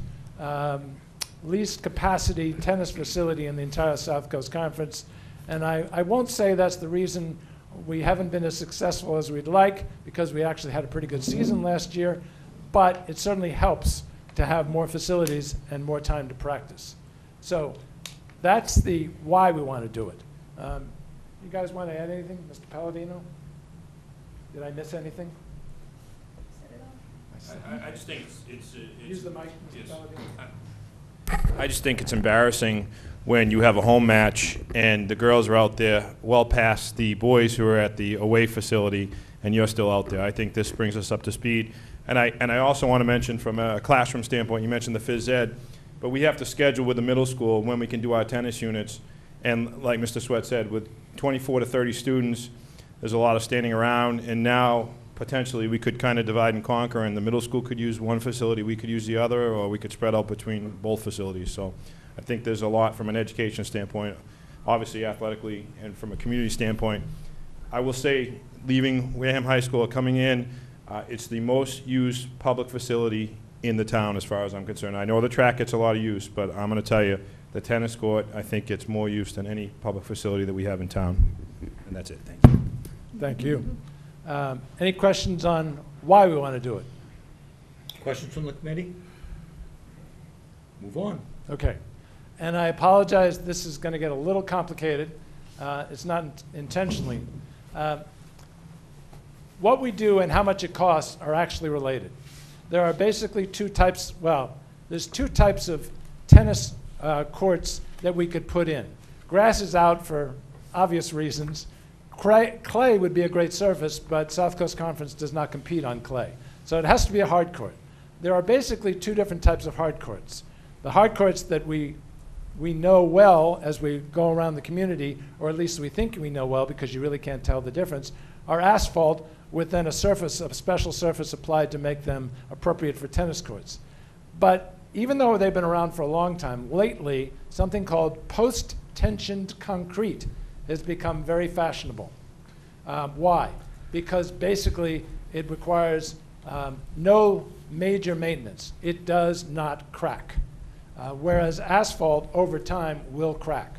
capacity tennis facility in the entire South Coast Conference. And I won't say that's the reason we haven't been as successful as we'd like, because we actually had a pretty good season last year, but it certainly helps to have more facilities and more time to practice. So that's the why we want to do it. You guys want to add anything? Mr. Palladino? Did I miss anything? I just think it's Use the mic, Mr. yes. Palladino. I just think it's embarrassing when you have a home match and the girls are out there well past the boys who are at the away facility and you're still out there. I think this brings us up to speed. And I also want to mention from a classroom standpoint, you mentioned the phys ed, but we have to schedule with the middle school when we can do our tennis units. And like Mr. Sweat said, with 24 to 30 students, there's a lot of standing around, and now potentially we could kind of divide and conquer, and the middle school could use one facility, we could use the other, or we could spread out between both facilities. So I think there's a lot from an education standpoint, obviously athletically, and from a community standpoint. I will say, leaving Wareham High School, coming in, it's the most used public facility in the town as far as I'm concerned. I know the track gets a lot of use, but I'm going to tell you, the tennis court, I think, gets more use than any public facility that we have in town. And that's it. Thank you. Thank you. Any questions on why we want to do it? Questions from the committee? Move on. Okay. And I apologize, this is going to get a little complicated. It's not intentionally. What we do and how much it costs are actually related. There are basically 2 types, well, there's 2 types of tennis courts that we could put in. Grass is out for obvious reasons. Clay would be a great surface, but South Coast Conference does not compete on clay. So it has to be a hard court. There are basically 2 different types of hard courts. The hard courts that we know well as we go around the community, or at least we think we know well because you really can't tell the difference, are asphalt with then a special surface applied to make them appropriate for tennis courts. But even though they've been around for a long time, lately something called post-tensioned concrete has become very fashionable. Why? Because basically it requires no major maintenance. It does not crack. Whereas asphalt over time will crack.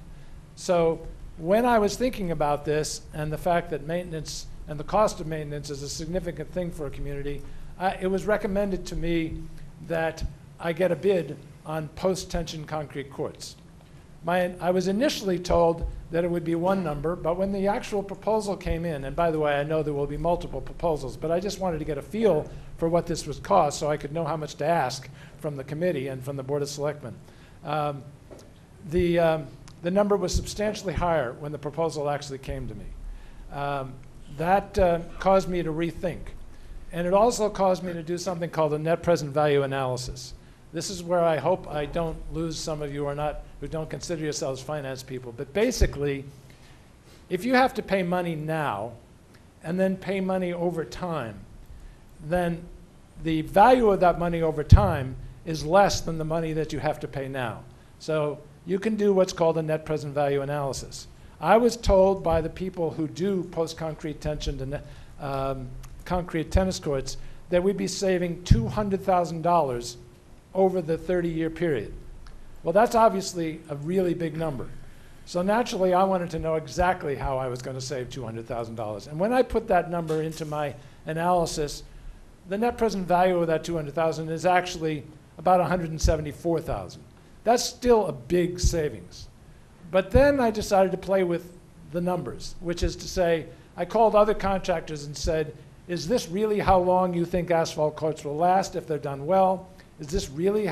So when I was thinking about this and the fact that maintenance and the cost of maintenance is a significant thing for a community, it was recommended to me that I get a bid on post-tension concrete courts. I was initially told that it would be one number, but when the actual proposal came in, and by the way, I know there will be multiple proposals, but I just wanted to get a feel for what this would cost so I could know how much to ask from the committee and from the Board of Selectmen. The number was substantially higher when the proposal actually came to me. That caused me to rethink. And it also caused me to do something called a net present value analysis. This is where I hope I don't lose some of you who don't consider yourselves finance people. But basically, if you have to pay money now and then pay money over time, then the value of that money over time is less than the money that you have to pay now. So you can do what's called a net present value analysis. I was told by the people who do post-concrete tension and concrete tennis courts that we'd be saving $200,000 over the 30-year period. Well, that's obviously a really big number. So naturally, I wanted to know exactly how I was going to save $200,000. And when I put that number into my analysis, the net present value of that 200,000 is actually about 174,000. That's still a big savings. But then I decided to play with the numbers, which is to say, I called other contractors and said, is this really how long you think asphalt courts will last if they're done well? Is this really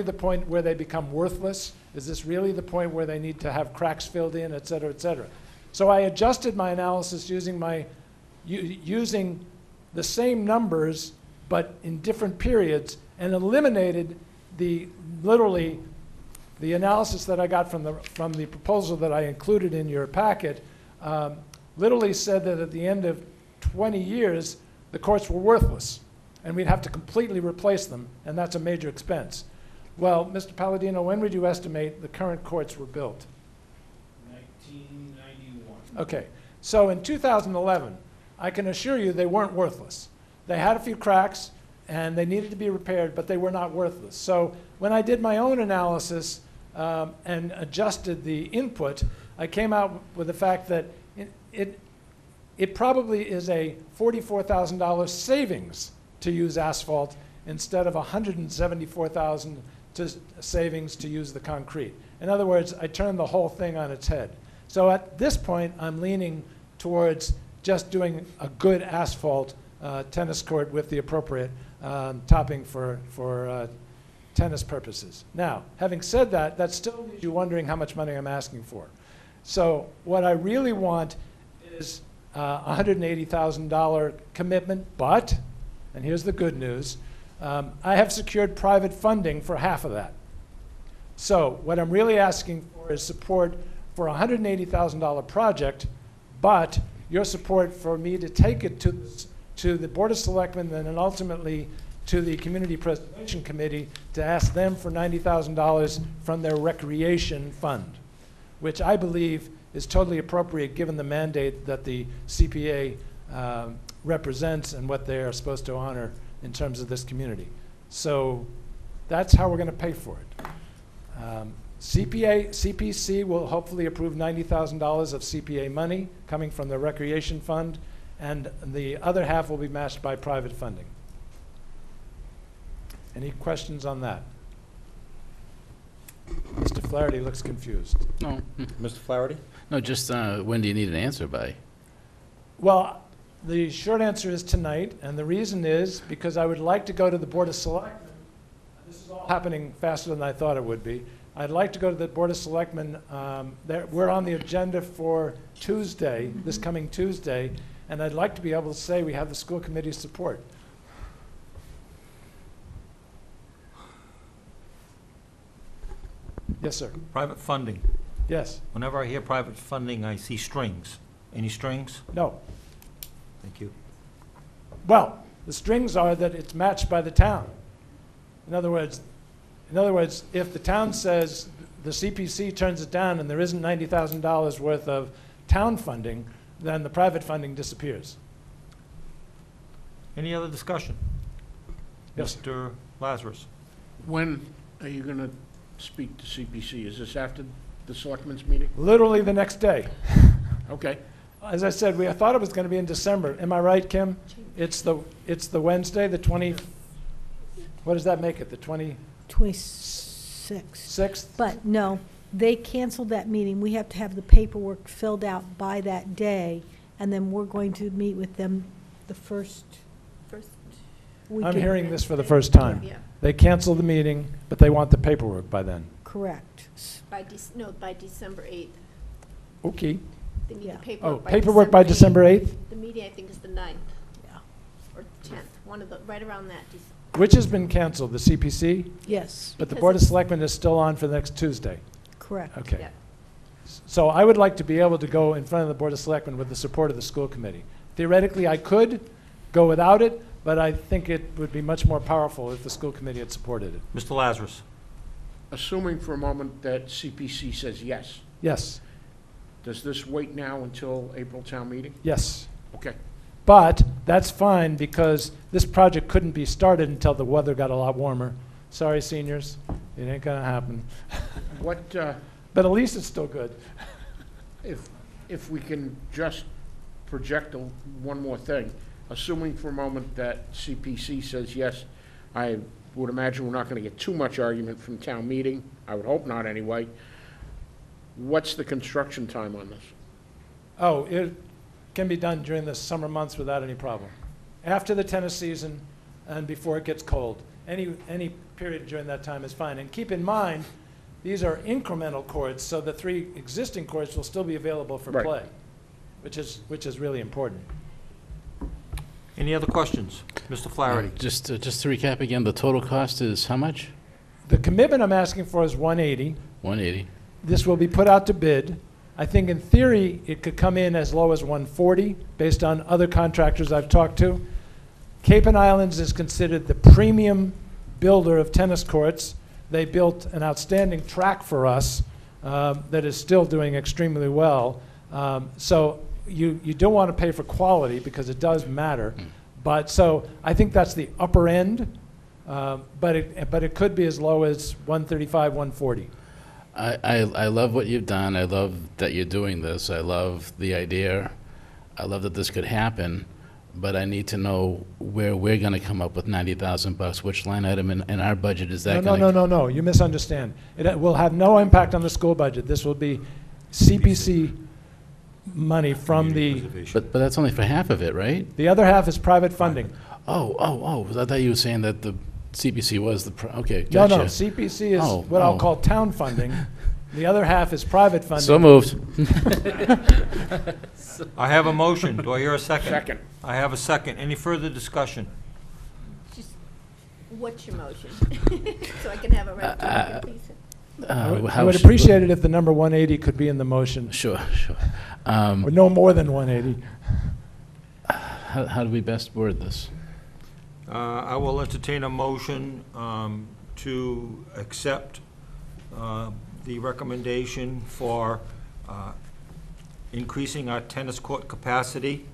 the point where they become worthless? Is this really the point where they need to have cracks filled in, et cetera, et cetera? So I adjusted my analysis using the same numbers, but in different periods, and eliminated literally the analysis that I got from the proposal that I included in your packet. Literally said that at the end of 20 years, the courts were worthless, and we'd have to completely replace them, and that's a major expense. Well, Mr. Palladino, when would you estimate the current courts were built? 1991. Okay, so in 2011, I can assure you they weren't worthless. They had a few cracks, and they needed to be repaired, but they were not worthless. So when I did my own analysis and adjusted the input, I came out with the fact that it probably is a $44,000 savings to use asphalt instead of $174,000 savings to use the concrete. In other words, I turned the whole thing on its head. So at this point, I'm leaning towards just doing a good asphalt tennis court with the appropriate topping for tennis purposes. Now, having said that, that still leaves you wondering how much money I'm asking for. So what I really want is a $180,000 commitment, but, and here's the good news, I have secured private funding for half of that. So what I'm really asking for is support for a $180,000 project, but your support for me to take it to the Board of Selectmen and then ultimately to the Community Preservation Committee to ask them for $90,000 from their recreation fund, which I believe is totally appropriate given the mandate that the CPA represents and what they are supposed to honor in terms of this community. So that's how we're going to pay for it. CPC will hopefully approve $90,000 of CPA money coming from the recreation fund, and the other half will be matched by private funding. Any questions on that? Mr. Flaherty looks confused. No, Mr. Flaherty? no, just when do you need an answer by? Well, the short answer is tonight, and the reason is because I would like to go to the Board of Selectmen. This is all happening faster than I thought it would be. I'd like to go to the Board of Selectmen. We're on the agenda for Tuesday, this coming Tuesday, and I'd like to be able to say we have the school committee's support. Yes, sir. Private funding. Yes. Whenever I hear private funding, I see strings. Any strings? No. Thank you. Well, the strings are that it's matched by the town. In other words, if the town says the CPC turns it down and there isn't $90,000 worth of town funding, then the private funding disappears. Any other discussion? Yes. Mr. Lazarus? When are you going to speak to CPC? Is this after the selectmen's meeting? Literally the next day. Okay. As I said, I thought it was going to be in December. Am I right, Kim? It's the Wednesday, the 20. What does that make it? The 26th? 26th. But no, they canceled that meeting. We have to have the paperwork filled out by that day, and then we're going to meet with them the first week. I'm hearing this for the first time. Yeah. They canceled the meeting, but they want the paperwork by then. Correct. By December 8th. Okay. They need Yeah. the paperwork Oh, by paperwork by December 8th? The meeting, I think, is the 9th. Yeah. Or 10th, one of the, right around that. Which has been canceled, the CPC? Yes, But the Because Board of it's- Selectmen is still on for the next Tuesday. correct. Okay. Yeah. So I would like to be able to go in front of the Board of Selectmen with the support of the school committee. Theoretically, I could go without it, but I think it would be much more powerful if the school committee had supported it. Mr. Lazarus? Assuming for a moment that CPC says yes, Yes, does this wait now until April town meeting? yes. Okay. But that's fine because this project couldn't be started until the weather got a lot warmer. Sorry, seniors, it ain't gonna happen. What, But at least it's still good. if we can just project one more thing. Assuming for a moment that CPC says yes, I would imagine we're not going to get too much argument from town meeting. I would hope not anyway. What's the construction time on this? Oh, it can be done during the summer months without any problem. After the tennis season and before it gets cold. Any period during that time is fine. And keep in mind, these are incremental courts, so the 3 existing courts will still be available for Right. play, which is really important. Any other questions? Mr. Flaherty? Just to recap again, the total cost is how much? The commitment I'm asking for is 180. 180. This will be put out to bid. I think in theory, it could come in as low as 140, based on other contractors I've talked to. Cape and Islands is considered the premium builder of tennis courts. They built an outstanding track for us that is still doing extremely well. So you don't want to pay for quality because it does matter. But so I think that's the upper end, but it could be as low as 135, 140. I love what you've done. I love that you're doing this. I love the idea. I love that this could happen. But I need to know where we're going to come up with $90,000. Which line item in our budget is that going to? No. You misunderstand. It will have no impact on the school budget. This will be CPC money from the. But that's only for half of it, right? The other half is private funding. Oh. I thought you were saying that the CPC was the. Okay, gotcha. No. CPC is what I'll call town funding. The other half is private funding. So moved. I have a motion. Do I hear a second? Second. I have a second. Any further discussion? Just, what's your motion? So I can have a right to piece it. I would appreciate it if the number 180 could be in the motion. Sure. Or no more than 180. How do we best word this? I will entertain a motion to accept the recommendation for increasing our tennis court capacity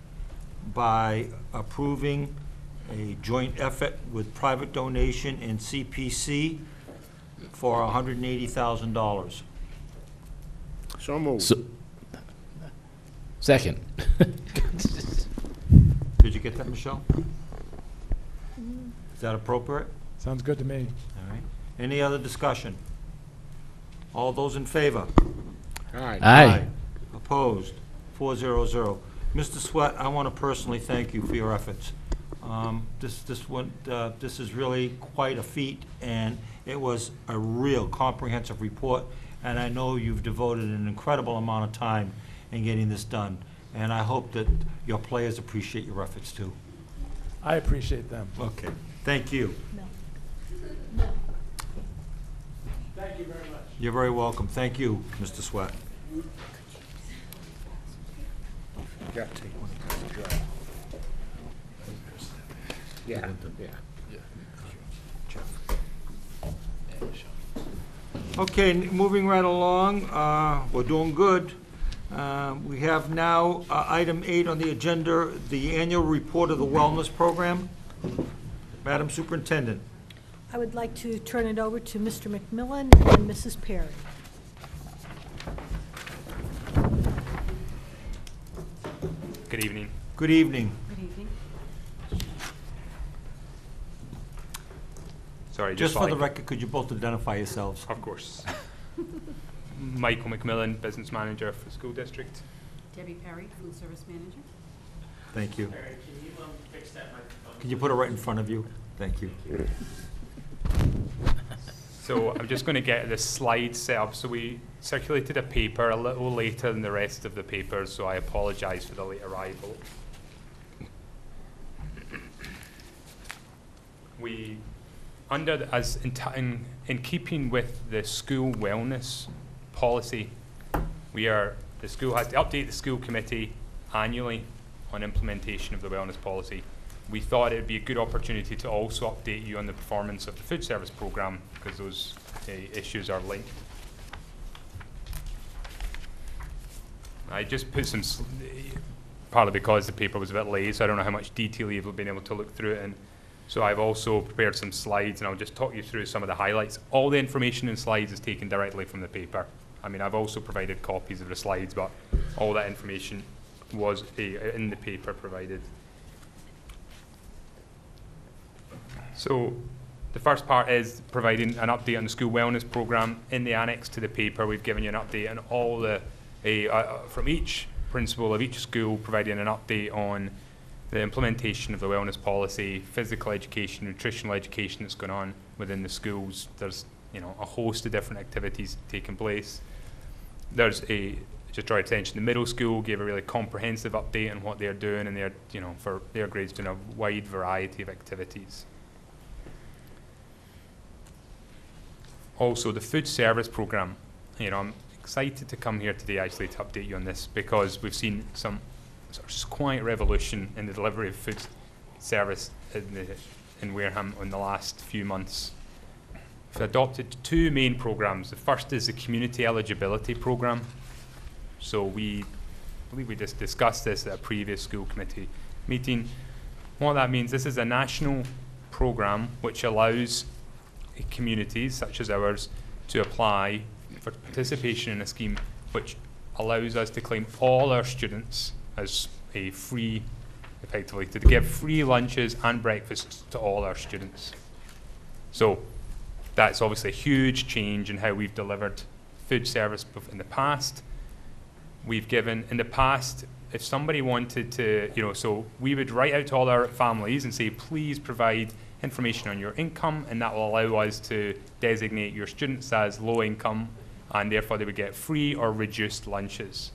by approving a joint effort with private donation and CPC for $180,000. So moved. Second. Did you get that, Michelle? Is that appropriate? Sounds good to me. All right. Any other discussion? All those in favor? Aye. Opposed? 400. Mr. Sweat, I want to personally thank you for your efforts. This is really quite a feat, and it was a real comprehensive report, and I know you've devoted an incredible amount of time in getting this done, and I hope that your players appreciate your efforts too. I appreciate them. Okay. Thank you. Thank you very much. You're very welcome. Thank you, Mr. Sweat. Yeah. Okay, moving right along, we're doing good. We have now item 8 on the agenda, the annual report of the wellness program. Madam Superintendent. I would like to turn it over to Mr. McMillan and Mrs. Perry. Good evening. Good evening. Good evening. Sorry, Just for the record, could you both identify yourselves? Of course. Michael McMillan, Business Manager for the School District. Debbie Perry, Food Service Manager. Thank you. Can you fix that microphone? Can you put it right in front of you? Thank you. So I'm just going to get the slides set up. So we circulated a paper a little later than the rest of the papers, so I apologize for the late arrival. We, in keeping with the school wellness policy, the school has to update the school committee annually on implementation of the wellness policy. We thought it would be a good opportunity to also update you on the performance of the food service program, because those issues are linked. I just put some, partly because the paper was a bit late, so I don't know how much detail you've been able to look through it in. So I've also prepared some slides, and I'll just talk you through some of the highlights. All the information in slides is taken directly from the paper. I mean, I've also provided copies of the slides, but all that information was in the paper provided. So the first part is providing an update on the school wellness program. In the annex to the paper, we've given you an update on all the, from each principal of each school, providing an update on the implementation of the wellness policy, physical education, nutritional education that's going on within the schools. There's, you know, a host of different activities taking place. There's just draw attention, the middle school gave a really comprehensive update on what they're doing, and they're, you know, for their grades doing a wide variety of activities. Also, the food service program. You know, I'm excited to come here today actually to update you on this, because we've seen some sort of quiet revolution in the delivery of food service in Wareham in the last few months. We've adopted two main programs. The first is the community eligibility program. So I believe we just discussed this at a previous school committee meeting. What that means, this is a national program which allows communities such as ours to apply for participation in a scheme which allows us to claim all our students as a free, effectively, to give free lunches and breakfasts to all our students. So that's obviously a huge change in how we've delivered food service in the past. We've given, in the past, if somebody wanted to, you know, so we would write out to all our families and say, please provide information on your income, and that will allow us to designate your students as low income, and therefore they would get free or reduced lunches.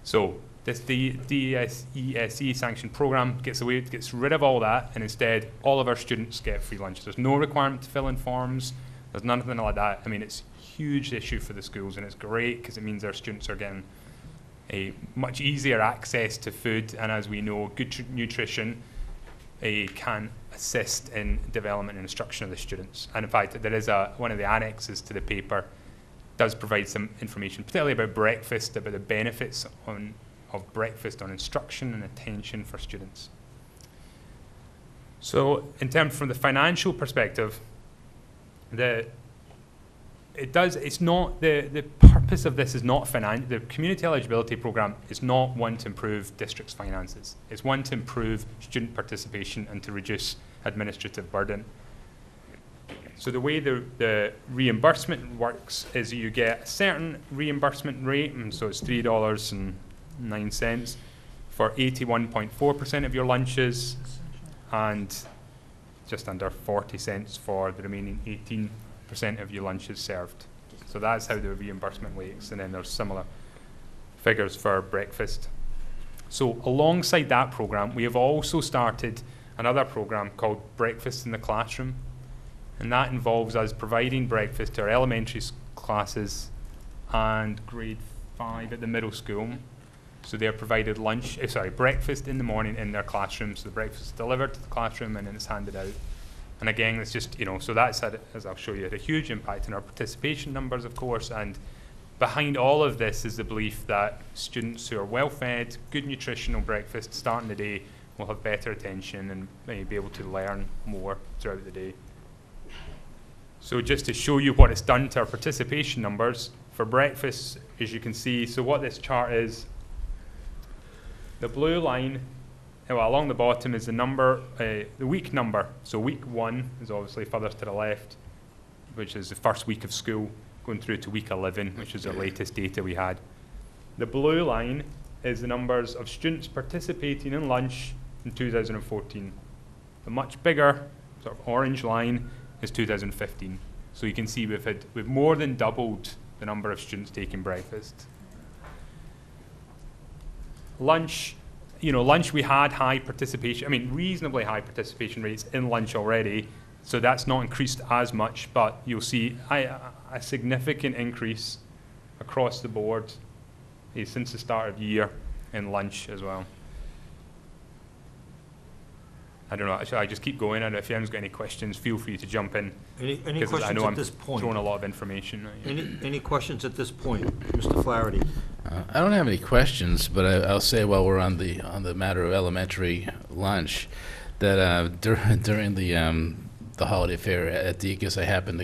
So this DSESE sanctioned program gets rid of all that, and instead all of our students get free lunches. There's no requirement to fill in forms. There's nothing like that. I mean, it's a huge issue for the schools, and it's great because it means our students are getting a much easier access to food, and as we know, good nutrition can assist in development and instruction of the students. And in fact, there is one of the annexes to the paper does provide some information, particularly about breakfast, about the benefits of breakfast on instruction and attention for students. So in terms from the financial perspective, the purpose of this is not the community eligibility program is not one to improve districts' finances. It's one to improve student participation and to reduce administrative burden. So the way the reimbursement works is you get a certain reimbursement rate, and so it's $3.09 for 81.4% of your lunches, and just under 40 cents for the remaining 18% of your lunches served. So that's how the reimbursement works, and then there's similar figures for breakfast. So alongside that program, we have also started another program called Breakfast in the Classroom, and that involves us providing breakfast to our elementary classes and grade 5 at the middle school. So they're provided breakfast in the morning in their classrooms. So the breakfast is delivered to the classroom and then it's handed out. And again, it's just, you know, so that's had, as I'll show you, had a huge impact on our participation numbers, of course, and behind all of this is the belief that students who are well-fed, good nutritional breakfast starting the day will have better attention and may be able to learn more throughout the day. So just to show you what it's done to our participation numbers, for breakfast, as you can see, so what this chart is, the blue line along the bottom is the number, the week number. So week 1 is obviously further to the left, which is the first week of school, going through to week 11, which is the latest data we had. The blue line is the numbers of students participating in lunch in 2014. The much bigger sort of orange line is 2015. So you can see we've more than doubled the number of students taking breakfast. Lunch, you know, lunch we had high participation, reasonably high participation rates in lunch already, so that's not increased as much, but you'll see a significant increase across the board since the start of the year in lunch as well. I don't know, shall I just keep going? And if anyone's got any questions, feel free to jump in. Any because questions I know at this point? throwing a lot of information. Any questions at this point, Mr. Flaherty? I don't have any questions, but I'll say while we're on the matter of elementary lunch, that during the holiday fair at Deacon's, I happened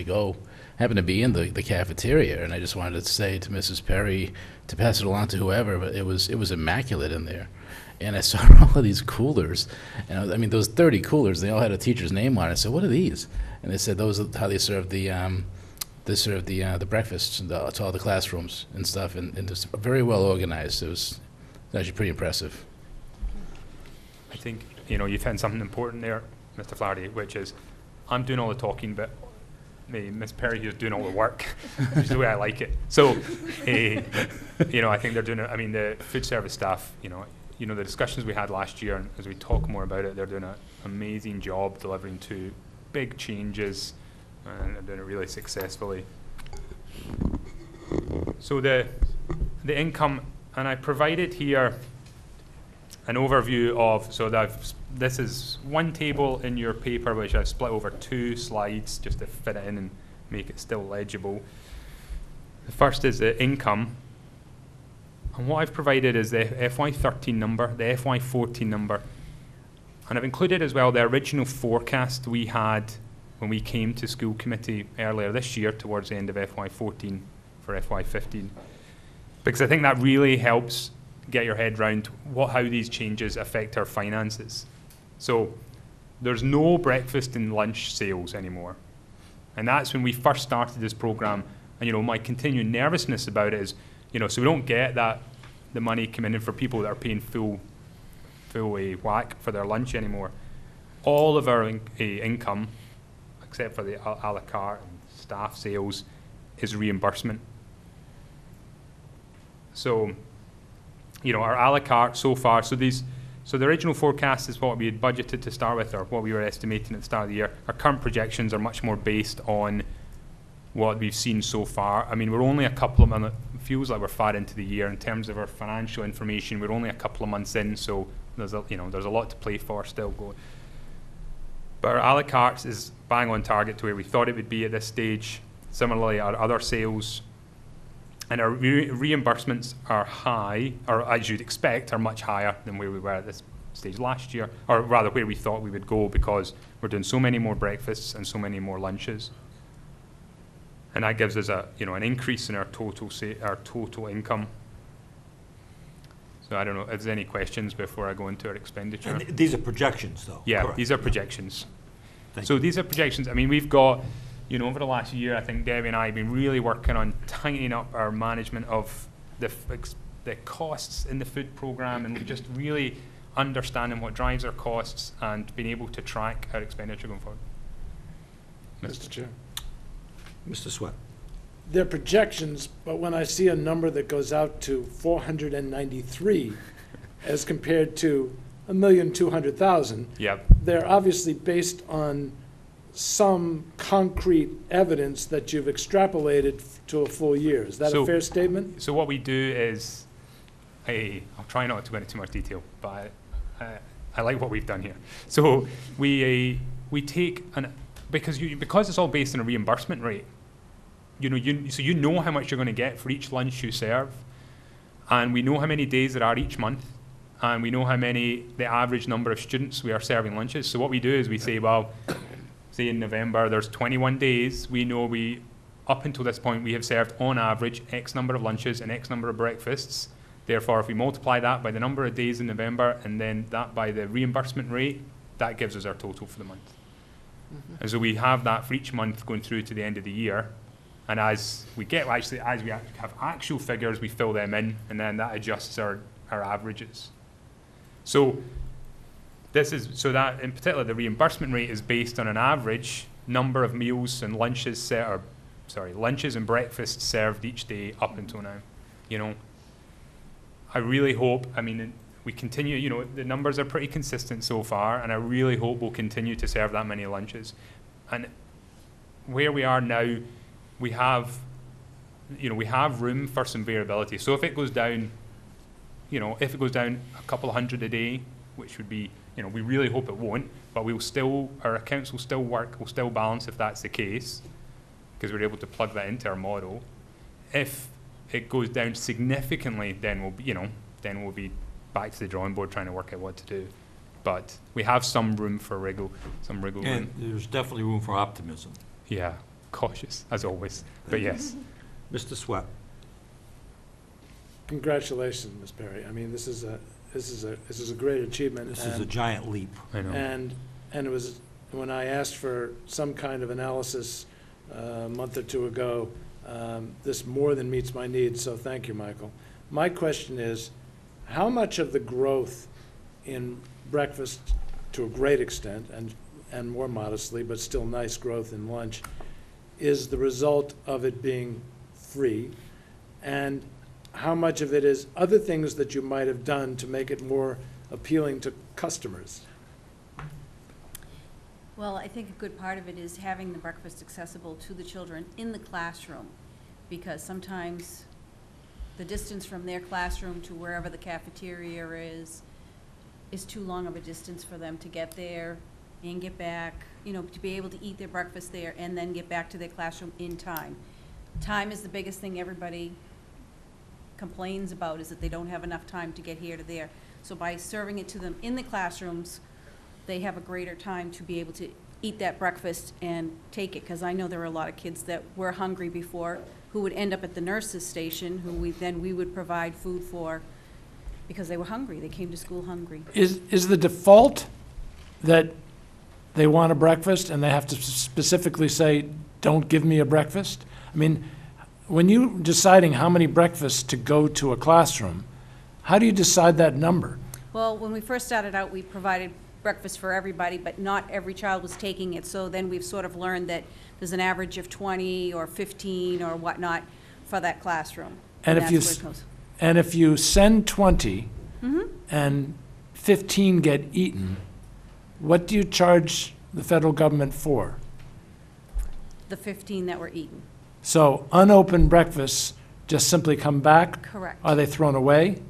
happened to be in the cafeteria, and I just wanted to say to Mrs. Perry to pass it along to whoever, but it was immaculate in there. And I saw all of these coolers, and I mean those 30 coolers, they all had a teacher's name on it. I said, "What are these?" And they said those are how they serve the breakfast to all the classrooms and stuff, and just very well organized. It was actually pretty impressive. I think, you know, you've hit something important there, Mr. Flaherty, which is I'm doing all the talking, but Miss Perry is doing all the work, which is the way I like it. So, you know, I think they're doing it. I mean, the food service staff, you know, the discussions we had last year, and as we talk more about it, they're doing an amazing job delivering two big changes, and they're doing it really successfully. So the income, and I provided here an overview of, so that this is one table in your paper which I've split over 2 slides just to fit it in and make it still legible. The first is the income, and what I've provided is the FY13 number, the FY14 number, and I've included as well the original forecast we had when we came to school committee earlier this year towards the end of FY14 for FY15, because I think that really helps get your head round how these changes affect our finances. So there's no breakfast and lunch sales anymore, and that's when we first started this program. And you know, my continuing nervousness about it is, you know, so we don't get the money coming in for people that are paying full whack for their lunch anymore. All of our income, except for the a la carte and staff sales, is reimbursement. So, you know, our a la carte so far, so the original forecast is what we had budgeted to start with, or what we were estimating at the start of the year. Our current projections are much more based on what we've seen so far. I mean, we're only a couple of months, it feels like we're far into the year in terms of our financial information. We're only a couple of months in, so there's a lot to play for still going. But our a la carte is bang on target to where we thought it would be at this stage. Similarly, our other sales and our reimbursements are high, or as you'd expect, are much higher than where we were at this stage last year, or rather where we thought we would go, because we're doing so many more breakfasts and so many more lunches. And that gives us an increase in our total income. So I don't know if there's any questions before I go into our expenditure. And these are projections, though. Yeah, correct? These are projections. Thank So you. these are projections. I mean, we've got, you know, over the last year, I think Debbie and I have been really working on tightening up our management of the costs in the food program, and just really understanding what drives our costs and being able to track our expenditure going forward. Mr. Chair. Mr. Sweat. They're projections, but when I see a number that goes out to 493 as compared to 1,200,000, Yep. they're obviously based on some concrete evidence that you've extrapolated to a full year. Is that a fair statement? So what we do is, I'll try not to go into too much detail, but I like what we've done here. So we take because it's all based on a reimbursement rate. You know how much you're going to get for each lunch you serve, and we know how many days there are each month, and we know the average number of students we are serving lunches. So what we do is we say, well, say in November there's 21 days. We know up until this point we have served on average X number of lunches and X number of breakfasts. Therefore, if we multiply that by the number of days in November and then that by the reimbursement rate, that gives us our total for the month. Mm-hmm. And so we have that for each month going through to the end of the year. And as we have actual figures, we fill them in, and then that adjusts our averages. So that in particular, the reimbursement rate is based on an average number of meals and lunches lunches and breakfasts served each day up until now. You know, I really hope. I mean, we continue. You know, the numbers are pretty consistent so far, and I really hope we'll continue to serve that many lunches. And where we are now, we have room for some variability. So if it goes down, a couple of hundred a day, which would be, we really hope it won't, but our accounts will still work, will still balance if that's the case, because we're able to plug that into our model. If it goes down significantly, then we'll be back to the drawing board trying to work out what to do. But we have some room for wriggle room. And there's definitely room for optimism. Yeah. cautious, as always. But yes. Mr. Swett. Congratulations, Ms. Perry. I mean, this is a great achievement. This is a giant leap. I know. And it was, when I asked for some kind of analysis a month or two ago, this more than meets my needs, so thank you, Michael. My question is, how much of the growth in breakfast, to a great extent, and more modestly, but still nice growth in lunch, is the result of it being free? And how much of it is other things that you might have done to make it more appealing to customers? Well, I think a good part of it is having the breakfast accessible to the children in the classroom, because sometimes the distance from their classroom to wherever the cafeteria is too long of a distance for them to get there and get back, you know, to be able to eat their breakfast there and then get back to their classroom in time. Time is the biggest thing everybody complains about, is that they don't have enough time to get here to there. So by serving it to them in the classrooms, they have a greater time to be able to eat that breakfast and take it. Because I know there were a lot of kids that were hungry before, who would end up at the nurse's station, who we would provide food for because they were hungry. They came to school hungry. Is the default that they want a breakfast and they have to specifically say, don't give me a breakfast? I mean, when you're deciding how many breakfasts to go to a classroom, how do you decide that number? Well, when we first started out, we provided breakfast for everybody, but not every child was taking it. So then we've sort of learned that there's an average of 20 or 15 or whatnot for that classroom. And if that's where it goes. And if you send 20 and 15 get eaten, what do you charge the federal government for? The 15 that were eaten. So unopened breakfasts just simply come back? Correct. Are they thrown away?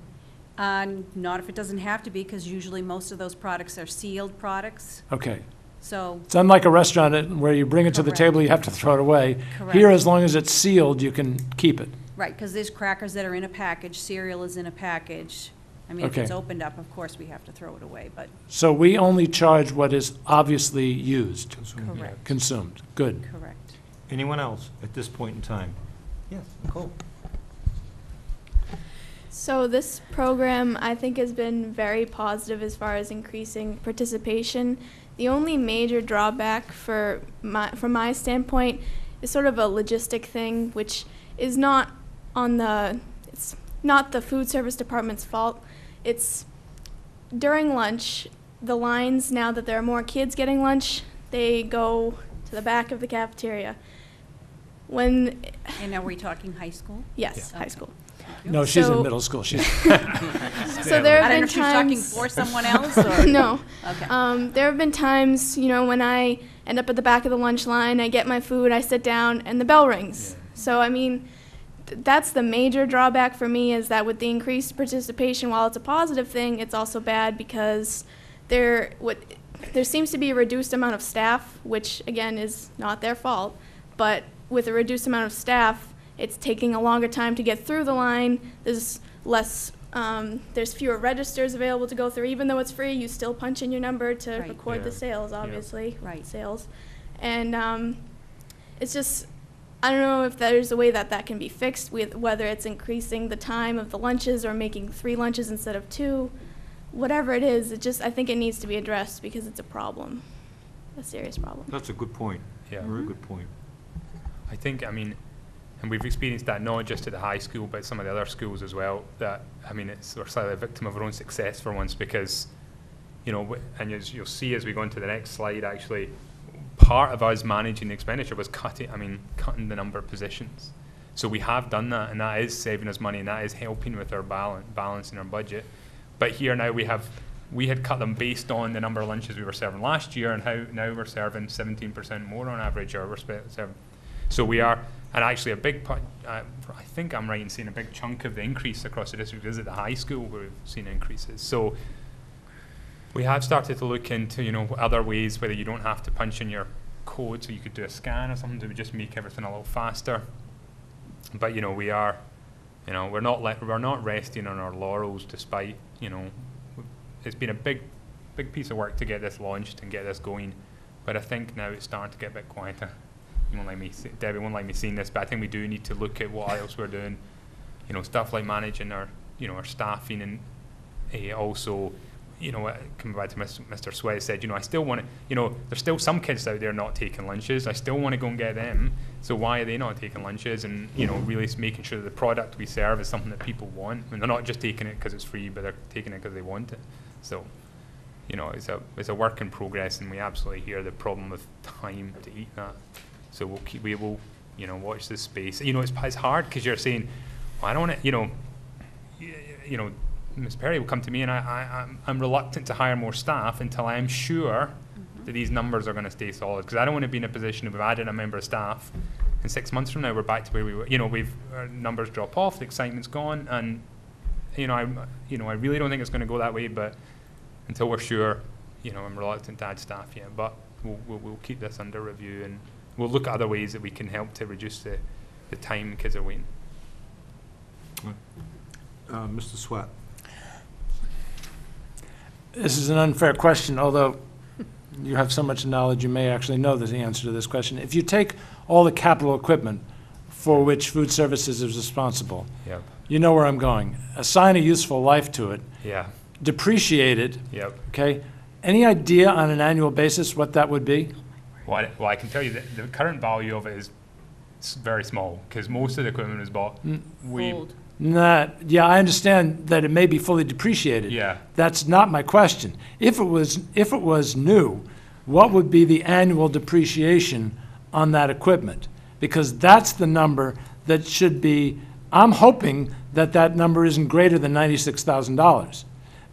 Not if it doesn't have to be, because usually most of those products are sealed products. Okay. So, It's unlike a restaurant where you bring it to the Correct. table, you have to throw it away. Correct. Here, as long as it's sealed, you can keep it. right, because there's crackers that are in a package, cereal is in a package. I mean, if Okay. it's opened up, of course, we have to throw it away, but So we only charge what is obviously used, correct, consumed. Good. correct. Anyone else at this point in time? Yes, Nicole. So this program, I think, has been very positive as far as increasing participation. The only major drawback from my standpoint is sort of a logistic thing, which is not it's not the food service department's fault. It's during lunch, the lines, now that there are more kids getting lunch, they go to the back of the cafeteria. And are we talking high school? Yes, high school. No, she's in So- middle school. She's So there I have don't know been if she's talking times. for someone else, or? No. Okay. There have been times, when I end up at the back of the lunch line, I get my food, I sit down, and the bell rings. So, I mean, that's the major drawback for me, is that with the increased participation, while it's a positive thing, it's also bad because there seems to be a reduced amount of staff, which, again, is not their fault. But with a reduced amount of staff, it's taking a longer time to get through the line. There's there's fewer registers available to go through. Even though it's free, you still punch in your number to Right. record the sales, obviously. Right. Sales. And it's just, I don't know if there's a way that can be fixed, with whether it's increasing the time of the lunches or making 3 lunches instead of 2. Whatever it is, I think it needs to be addressed because it's a problem, a serious problem. That's a good point. Yeah. Very good point. I think, and we've experienced that not just at the high school, but some of the other schools as well, that, we're slightly a victim of our own success for once, because, and as you'll see as we go into the next slide, actually, part of us managing the expenditure was cutting the number of positions. So we have done that, and that is saving us money, and that is helping with our balancing our budget. But here now we had cut them based on the number of lunches we were serving last year, and now we're serving 17% more on average, or we're serving. So we are, and actually a big part, I think I'm right in saying a big chunk of the increase across the district is at the high school where we've seen increases. So we have started to look into, other ways, whether you don't have to punch in your code, so you could do a scan or something that would just make everything a little faster. But we are, we're not resting on our laurels, despite, it's been a big piece of work to get this launched and get this going. But I think now it's starting to get a bit quieter. you won't like me, Debbie won't like me saying this, but I think we do need to look at what else we're doing. You know, stuff like managing our, you know, our staffing, and also, you know, coming back to Mr. Sweat said, you know, I still want to, you know, there's still some kids out there not taking lunches. I still want to go and get them. So why are they not taking lunches? And, you know, really making sure that the product we serve is something that people want. And they're not just taking it because it's free, but they're taking it because they want it. So, you know, it's a work in progress, and we absolutely hear the problem with time to eat that. So we will, you know, watch this space. You know, it's hard because you're saying, well, I don't want to, you know, Ms. Perry will come to me, and I'm reluctant to hire more staff until I'm sure that these numbers are going to stay solid. Because I don't want to be in a position of we've added a member of staff, and 6 months from now we're back to where we were. You know, our numbers drop off, the excitement's gone, and you know, I really don't think it's going to go that way. But until we're sure, you know, I'm reluctant to add staff yet. But we'll keep this under review, and we'll look at other ways that we can help to reduce the time kids are waiting. Mr. Sweat. This is an unfair question, although you have so much knowledge, you may actually know the answer to this question. If you take all the capital equipment for which food services is responsible, Yep. you know where I'm going. Assign a useful life to it. Yeah. Depreciate it. Yep. Okay. Any idea on an annual basis what that would be? Well, I can tell you that the current value of it is very small because most of the equipment is bought. Old. Yeah, I understand that it may be fully depreciated. Yeah. That's not my question. If it was new, what would be the annual depreciation on that equipment? Because that's the number that should be. I'm hoping that that number isn't greater than $96,000,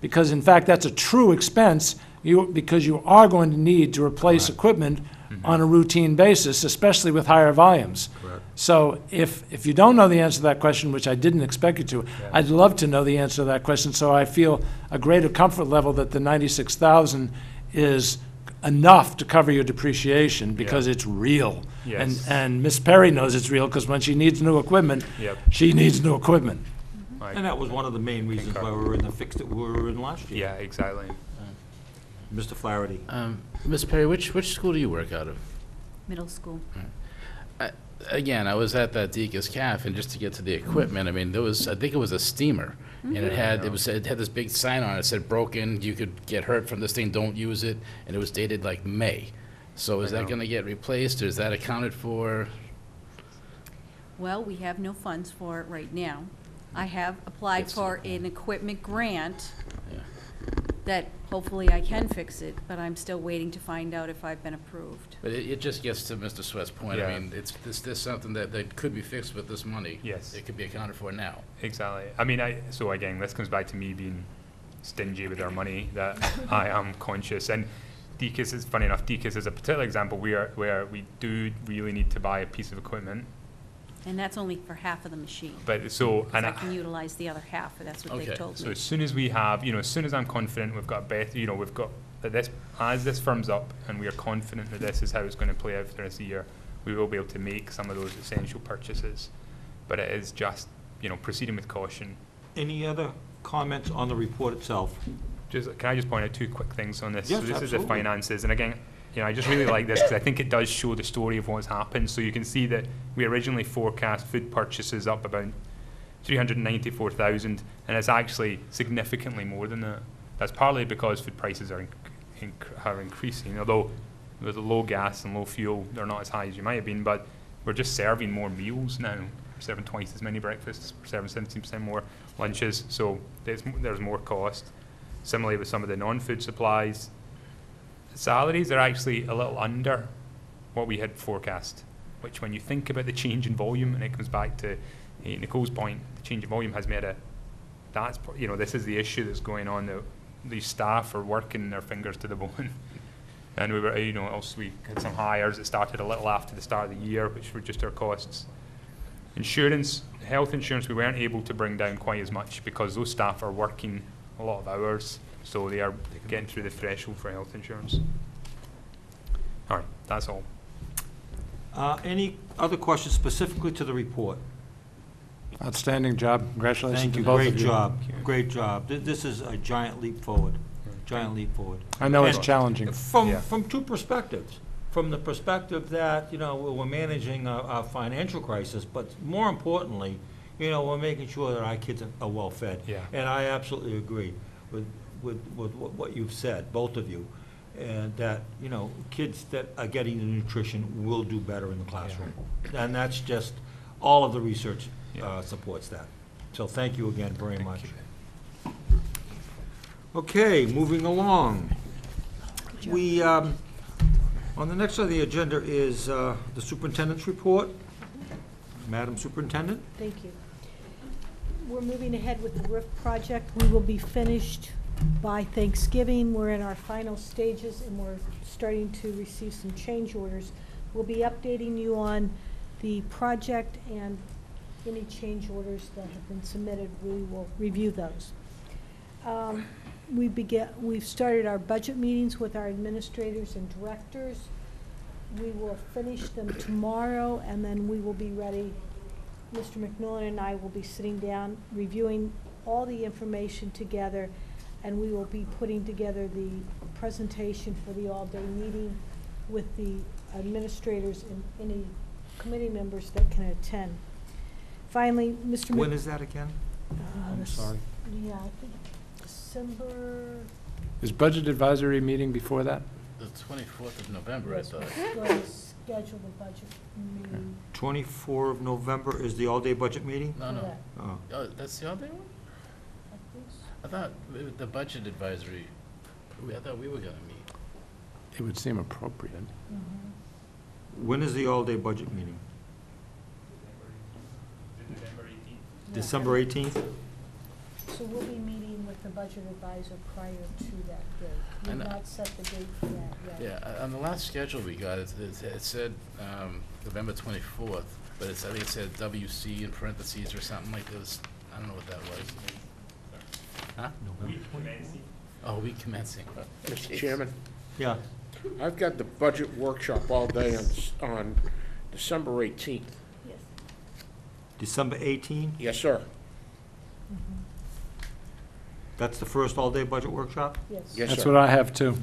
because in fact that's a true expense. Because you are going to need to replace equipment on a routine basis, especially with higher volumes. Correct. So if you don't know the answer to that question, which I didn't expect you to, I'd love to know the answer to that question, so I feel a greater comfort level that the 96,000 is enough to cover your depreciation because it's real. Yes. And Miss Perry knows it's real because when she needs new equipment, she needs new equipment. And that was one of the main reasons why we were in the fix that we were in last year. Yeah, exactly. Mr. Flaherty. Ms. Perry, which school do you work out of? Middle school. Again, I was at that Deacon's Caf, and just to get to the equipment, I mean, I think it was a steamer, and it had this big sign on it that said broken, you could get hurt from this thing, don't use it, and it was dated like May. So is that going to get replaced, or is that accounted for? Well, we have no funds for it right now. I have applied for an equipment grant that hopefully I can fix it, but I'm still waiting to find out if I've been approved. But it just gets to Mr. Sweat's point. Yeah. I mean, this something that could be fixed with this money. Yes. It could be accounted for now. Exactly. I mean, so again, this comes back to me being stingy with our money, that I am conscious. And DCUS is, funny enough, DCUS is a particular example where we do really need to buy a piece of equipment. And that's only for half of the machine. But so, and I can utilize the other half, that's what they've told me. So as soon as we have, as soon as I'm confident we've got better, we've got that as this firms up and we are confident that this is how it's going to play out for the rest of the year, we will be able to make some of those essential purchases. But it is just, proceeding with caution. Any other comments on the report itself? Can I just point out two quick things on this? Yes, so this absolutely. is the finances, and again, I just really like this because I think it does show the story of what's happened. So you can see that we originally forecast food purchases up about 394,000, and it's actually significantly more than that. That's partly because food prices are increasing, although with the low gas and low fuel, they're not as high as you might have been, but we're just serving more meals now. We're serving twice as many breakfasts, we're serving 17% more lunches, so there's more cost. Similarly with some of the non-food supplies, salaries are actually a little under what we had forecast, which when you think about the change in volume, and it comes back to Nicole's point, the change in volume has made this is the issue that's going on. These staff are working their fingers to the bone. And we were, also we had some hires that started a little after the start of the year, which reduced our costs. Insurance, health insurance, we weren't able to bring down quite as much because those staff are working a lot of hours, so they are getting through the threshold for health insurance. All right, that's all. Any other questions specifically to the report? Outstanding job. Congratulations Thank to you. both Great of you. job. Great job. This is a giant leap forward. Giant leap forward. I know it's And challenging. From two perspectives. from the perspective that, you know, we're managing a financial crisis, but more importantly, you know, we're making sure that our kids are well-fed. Yeah. And I absolutely agree with what you've said, both of you, and that, you know, kids that are getting the nutrition will do better in the classroom. And that's just, all of the research supports that. So thank you again very much. Okay, moving along. We, on the next on the agenda is the superintendent's report. Madam Superintendent? Thank you. We're moving ahead with the roof project. We will be finished by Thanksgiving. We're in our final stages and we're starting to receive some change orders. We'll be updating you on the project and any change orders that have been submitted. We will review those. We've started our budget meetings with our administrators and directors. We will finish them tomorrow, and then we will be ready. Mr. McMillan and I will be sitting down, reviewing all the information together, and we will be putting together the presentation for the all-day meeting with the administrators and any committee members that can attend. Finally, Mr. When is that again? I'm sorry. Yeah, I think December. Is budget advisory meeting before that? The 24th of November, I thought. We're going to schedule the budget meeting. 24th of November is the all-day budget meeting? No, no. Correct. Oh. Oh, that's the all-day one? I think so. I thought the budget advisory, I thought we were gonna meet. It would seem appropriate. When is the all-day budget meeting? December 18th? So we'll be meeting with the budget advisor prior to that date. We've And, not set the date for that yet. Yeah, on the last schedule we got, it said November 24th, but I think it said WC in parentheses or something like this. I don't know what that was. Huh? Oh, week commencing. Mr. Chairman, Yeah. I've got the budget workshop all day on December 18th. Yes. December 18th? Yes, sir. That's the first all-day budget workshop? Yes. Yes, That's sir. what I have too.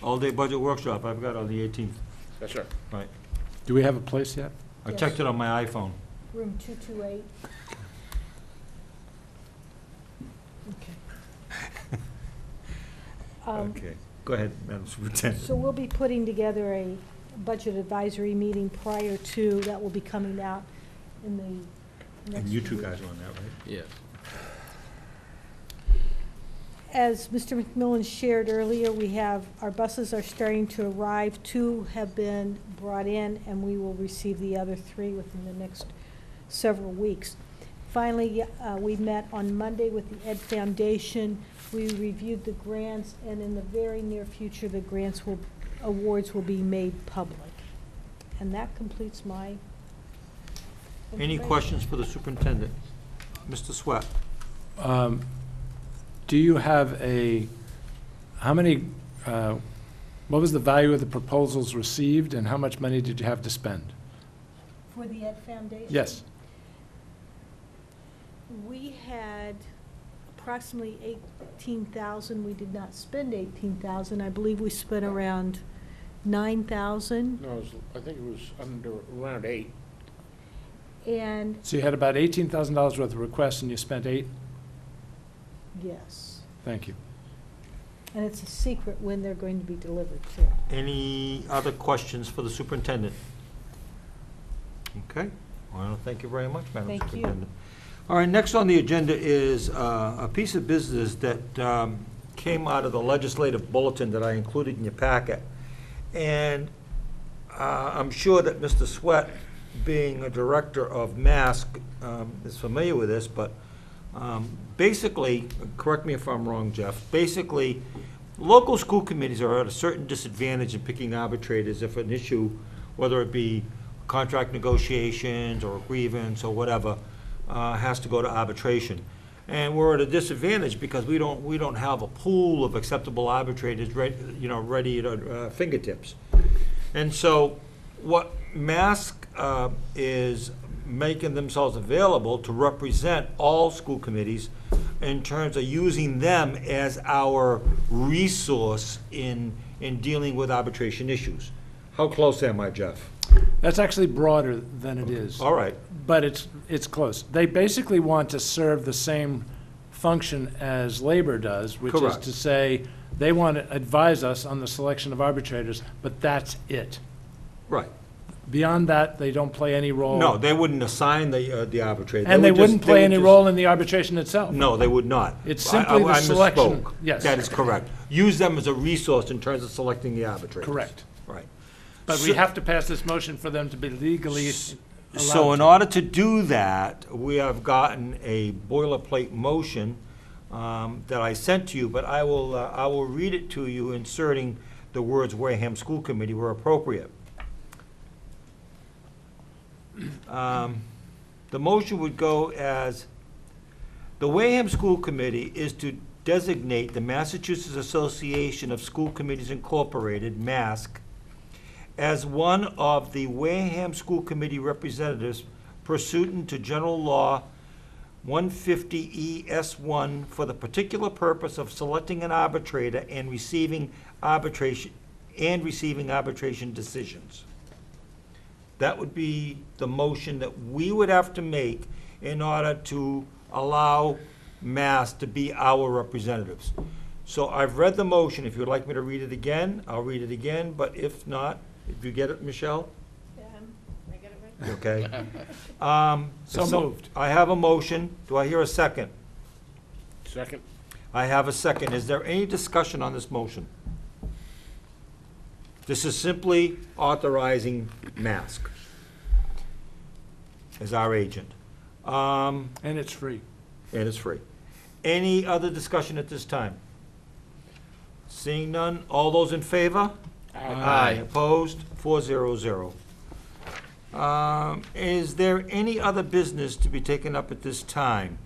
All-day budget workshop I've got on the 18th. Yes, sir. Right. Do we have a place yet? I Yes. checked it on my iPhone. Room 228. Okay. Okay. Go ahead, Madam Superintendent. So we'll be putting together a budget advisory meeting prior to, that will be coming out in the next And you two week. guys are on that, right? Yes. As Mr. McMillan shared earlier, our buses are starting to arrive. 2 have been brought in, and we will receive the other 3 within the next several weeks. Finally, we met on Monday with the Ed Foundation. We reviewed the grants, and in the very near future, the awards will be made public. And that completes my Any information. questions for the superintendent? Mr. Sweat? Do you have how many, what was the value of the proposals received and how much money did you have to spend? For the Ed Foundation? Yes. We had approximately 18,000. We did not spend 18,000. I believe we spent around 9,000. No, I think it was around 8. And So you had about $18,000 worth of requests and you spent 8? yes, Thank you. and it's a secret when they're going to be delivered too. Any other questions for the superintendent? Okay. Well, thank you very much, Madam Thank you. Superintendent. All right, next on the agenda is a piece of business that came out of the legislative bulletin that I included in your packet. And I'm sure that Mr. Sweat, being a director of MASC, is familiar with this, but basically, correct me if I'm wrong, Jeff, basically, local school committees are at a certain disadvantage in picking arbitrators if an issue, whether it be contract negotiations or a grievance or whatever, has to go to arbitration. And we're at a disadvantage because we don't have a pool of acceptable arbitrators ready at our fingertips. And so what MASC is making themselves available to represent all school committees in terms of using them as our resource in in dealing with arbitration issues. How close am I, Jeff? That's actually broader than it is. All right. But it's close. They basically want to serve the same function as labor does, which is Correct. to say, they want to advise us on the selection of arbitrators, but that's it. Right. Beyond that, they don't play any role. No, they wouldn't assign the arbitrator. And they would wouldn't just- play would any just- role in the arbitration itself. No, they would not. It's simply the I selection. misspoke. Yes. That is correct. Use them as a resource in terms of selecting the arbitrators. Correct. Right. But we have to pass this motion for them to be legally allowed So in to. order to do that, we have gotten a boilerplate motion that I sent to you, but I will read it to you, inserting the words Wareham School Committee where appropriate. The motion would go as, the Wareham School Committee is to designate the Massachusetts Association of School Committees Incorporated, MASC, as one of the Wareham School Committee representatives pursuant to General Law 150 ES1 for the particular purpose of selecting an arbitrator and receiving arbitration decisions. That would be the motion that we would have to make in order to allow Mass to be our representatives. So I've read the motion. If you would like me to read it again, I'll read it again, but if not, if you get it, Michelle? I get it right. Okay. So moved. I have a motion. Do I hear a second? Second. I have a second. Is there any discussion on this motion? This is simply authorizing Mask as our agent. And it's free. And it's free. Any other discussion at this time? Seeing none, all those in favor? Aye. Opposed? 400. Is there any other business to be taken up at this time?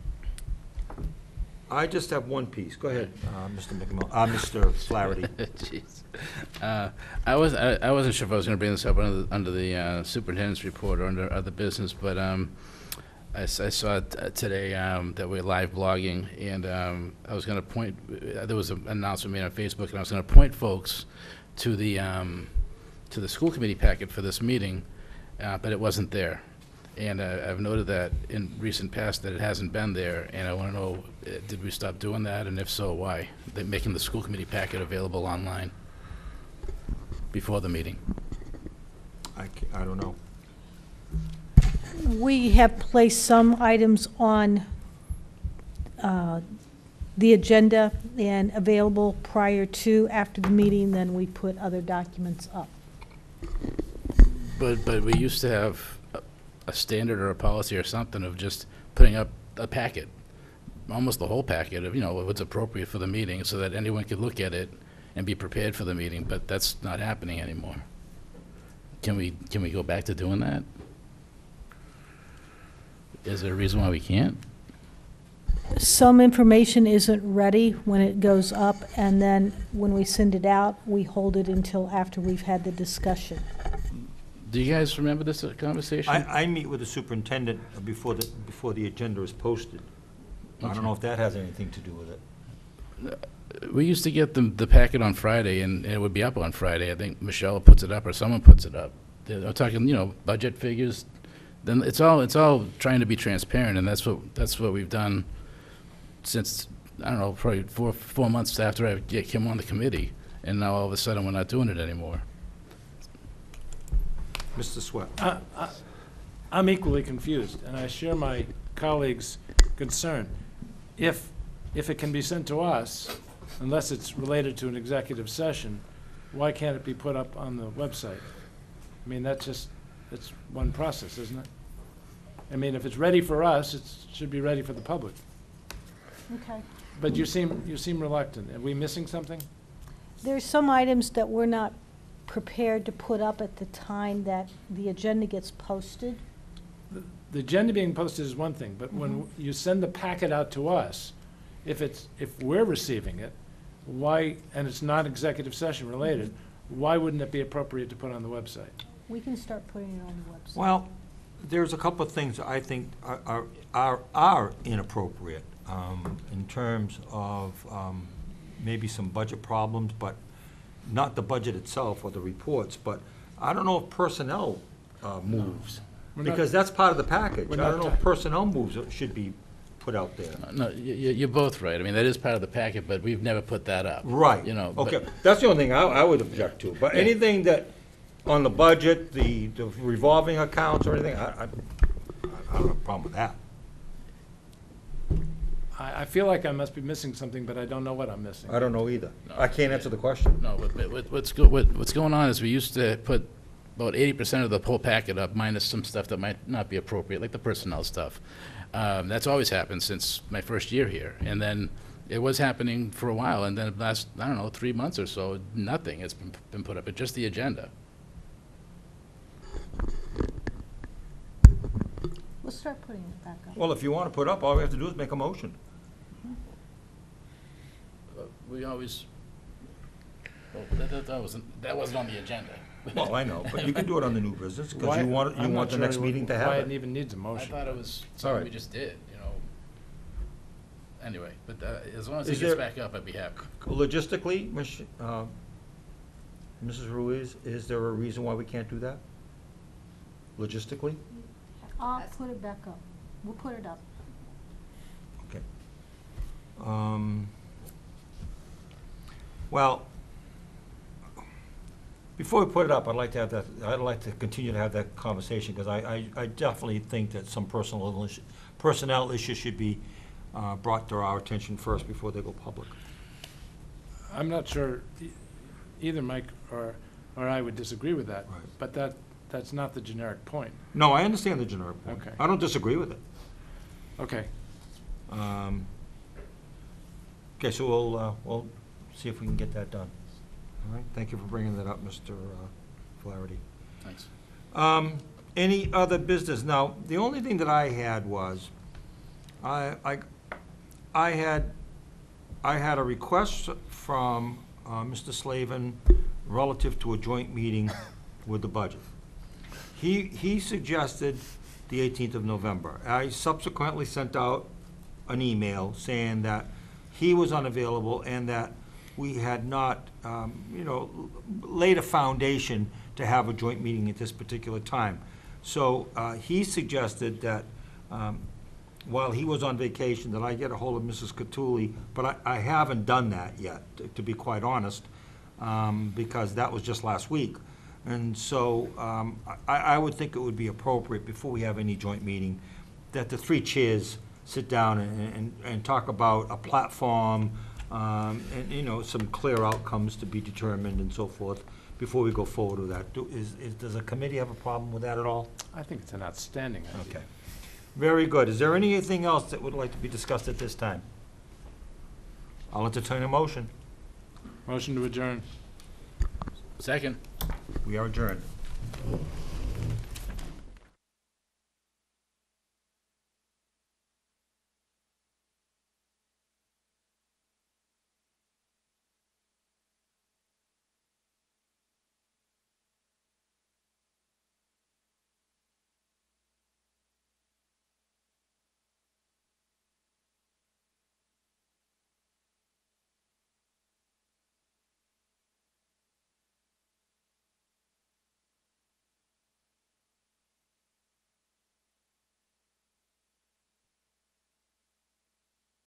I just have one piece. Go ahead, Mr. Flaherty. Jeez. I wasn't sure if I was going to bring this up under the superintendent's report or under other business, but I saw today that we're live blogging, and I was going to point. There was an announcement made on Facebook, and I was going to point folks to the school committee packet for this meeting, but it wasn't there. And I've noted that in recent past that it hasn't been there, and I want to know, did we stop doing that, and if so, why? They're making the school committee packet available online before the meeting. I don't know. We have placed some items on the agenda and available prior to, after the meeting, then we put other documents up. But we used to have a standard or a policy or something of just putting up a packet, almost the whole packet of, what's appropriate for the meeting, so that anyone could look at it and be prepared for the meeting, but that's not happening anymore. Can we go back to doing that? Is there a reason why we can't? Some information isn't ready when it goes up, and then when we send it out, we hold it until after we've had the discussion. Do you guys remember this conversation? I meet with the superintendent before the agenda is posted. I don't know if that has anything to do with it. We used to get the packet on Friday, and it would be up on Friday. I think Michelle puts it up or someone puts it up. I'm talking, budget figures. Then it's all trying to be transparent, and that's what we've done since, I don't know, probably four months after I came on the committee, and now all of a sudden we're not doing it anymore. Mr. Sweat. I'm equally confused, and I share my colleague's concern. If it can be sent to us, unless it's related to an executive session, why can't it be put up on the website? I mean, it's one process, isn't it? I mean, if it's ready for us, it should be ready for the public. Okay. But you seem reluctant. Are we missing something? There's some items that we're not prepared to put up at the time that the agenda gets posted. The agenda being posted is one thing, but when you send the packet out to us, if we're receiving it, why, and it's not executive session related, why wouldn't it be appropriate to put on the website? We can start putting it on the website. Well, there's a couple of things I think are inappropriate in terms of maybe some budget problems, but not the budget itself or the reports, but I don't know if personnel moves. We're not- Because that's part of the package. we're I don't not know if personnel moves should be put out there. No, you're both right. I mean, that is part of the packet, but we've never put that up. Right. You know, but- Okay, that's the only thing I would object to. But Yeah. anything that, on the budget, the revolving accounts or anything, I don't have a problem with that. I feel like I must be missing something, but I don't know what I'm missing. I don't know either. I can't answer the question. No, what's going on is we used to put about 80% of the whole packet up, minus some stuff that might not be appropriate, like the personnel stuff. That's always happened since my first year here. And then it was happening for a while, and then the last, I don't know, 3 months or so, nothing has been put up, but just the agenda. We'll start putting it back up. Well, if you want to put up, all we have to do is make a motion. We always, well, that wasn't on the agenda. Well, I know, but you can do it on the new business, because Why- you want I'm not the sure next meeting to Why have it it. even needs a I motion. thought it was All something right. we just did, you know. Anyway, but as long as Is it gets there- back up, I'd be happy. Logistically, Mrs. Ruiz, is there a reason why we can't do that? Logistically? I'll put it back up. We'll put it up. Okay. Well, before we put it up, I'd like to continue to have that conversation, because I definitely think that some personnel issues should be brought to our attention first before they go public. I'm not sure either Mike or I would disagree with that. Right. But that's not the generic point. No, I understand the generic point. Okay. I don't disagree with it. Okay. Okay, so we'll see if we can get that done. All right, thank you for bringing that up, Mr. Flaherty. Thanks. Any other business? Now, the only thing that I had was, I had a request from Mr. Slavin relative to a joint meeting with the budget. He suggested the 18th of November. I subsequently sent out an email saying that he was unavailable and that we had not, laid a foundation to have a joint meeting at this particular time. So he suggested that while he was on vacation, that I get a hold of Mrs. Cattouli, but I haven't done that yet, to be quite honest, because that was just last week. And so I would think it would be appropriate, before we have any joint meeting, that the three chairs sit down and talk about a platform, and, some clear outcomes to be determined and so forth, before we go forward with that. Does the committee have a problem with that at all? I think it's an outstanding idea. Okay. Very good. Is there anything else that would like to be discussed at this time? I'll entertain a motion. Motion to adjourn. Second. We are adjourned.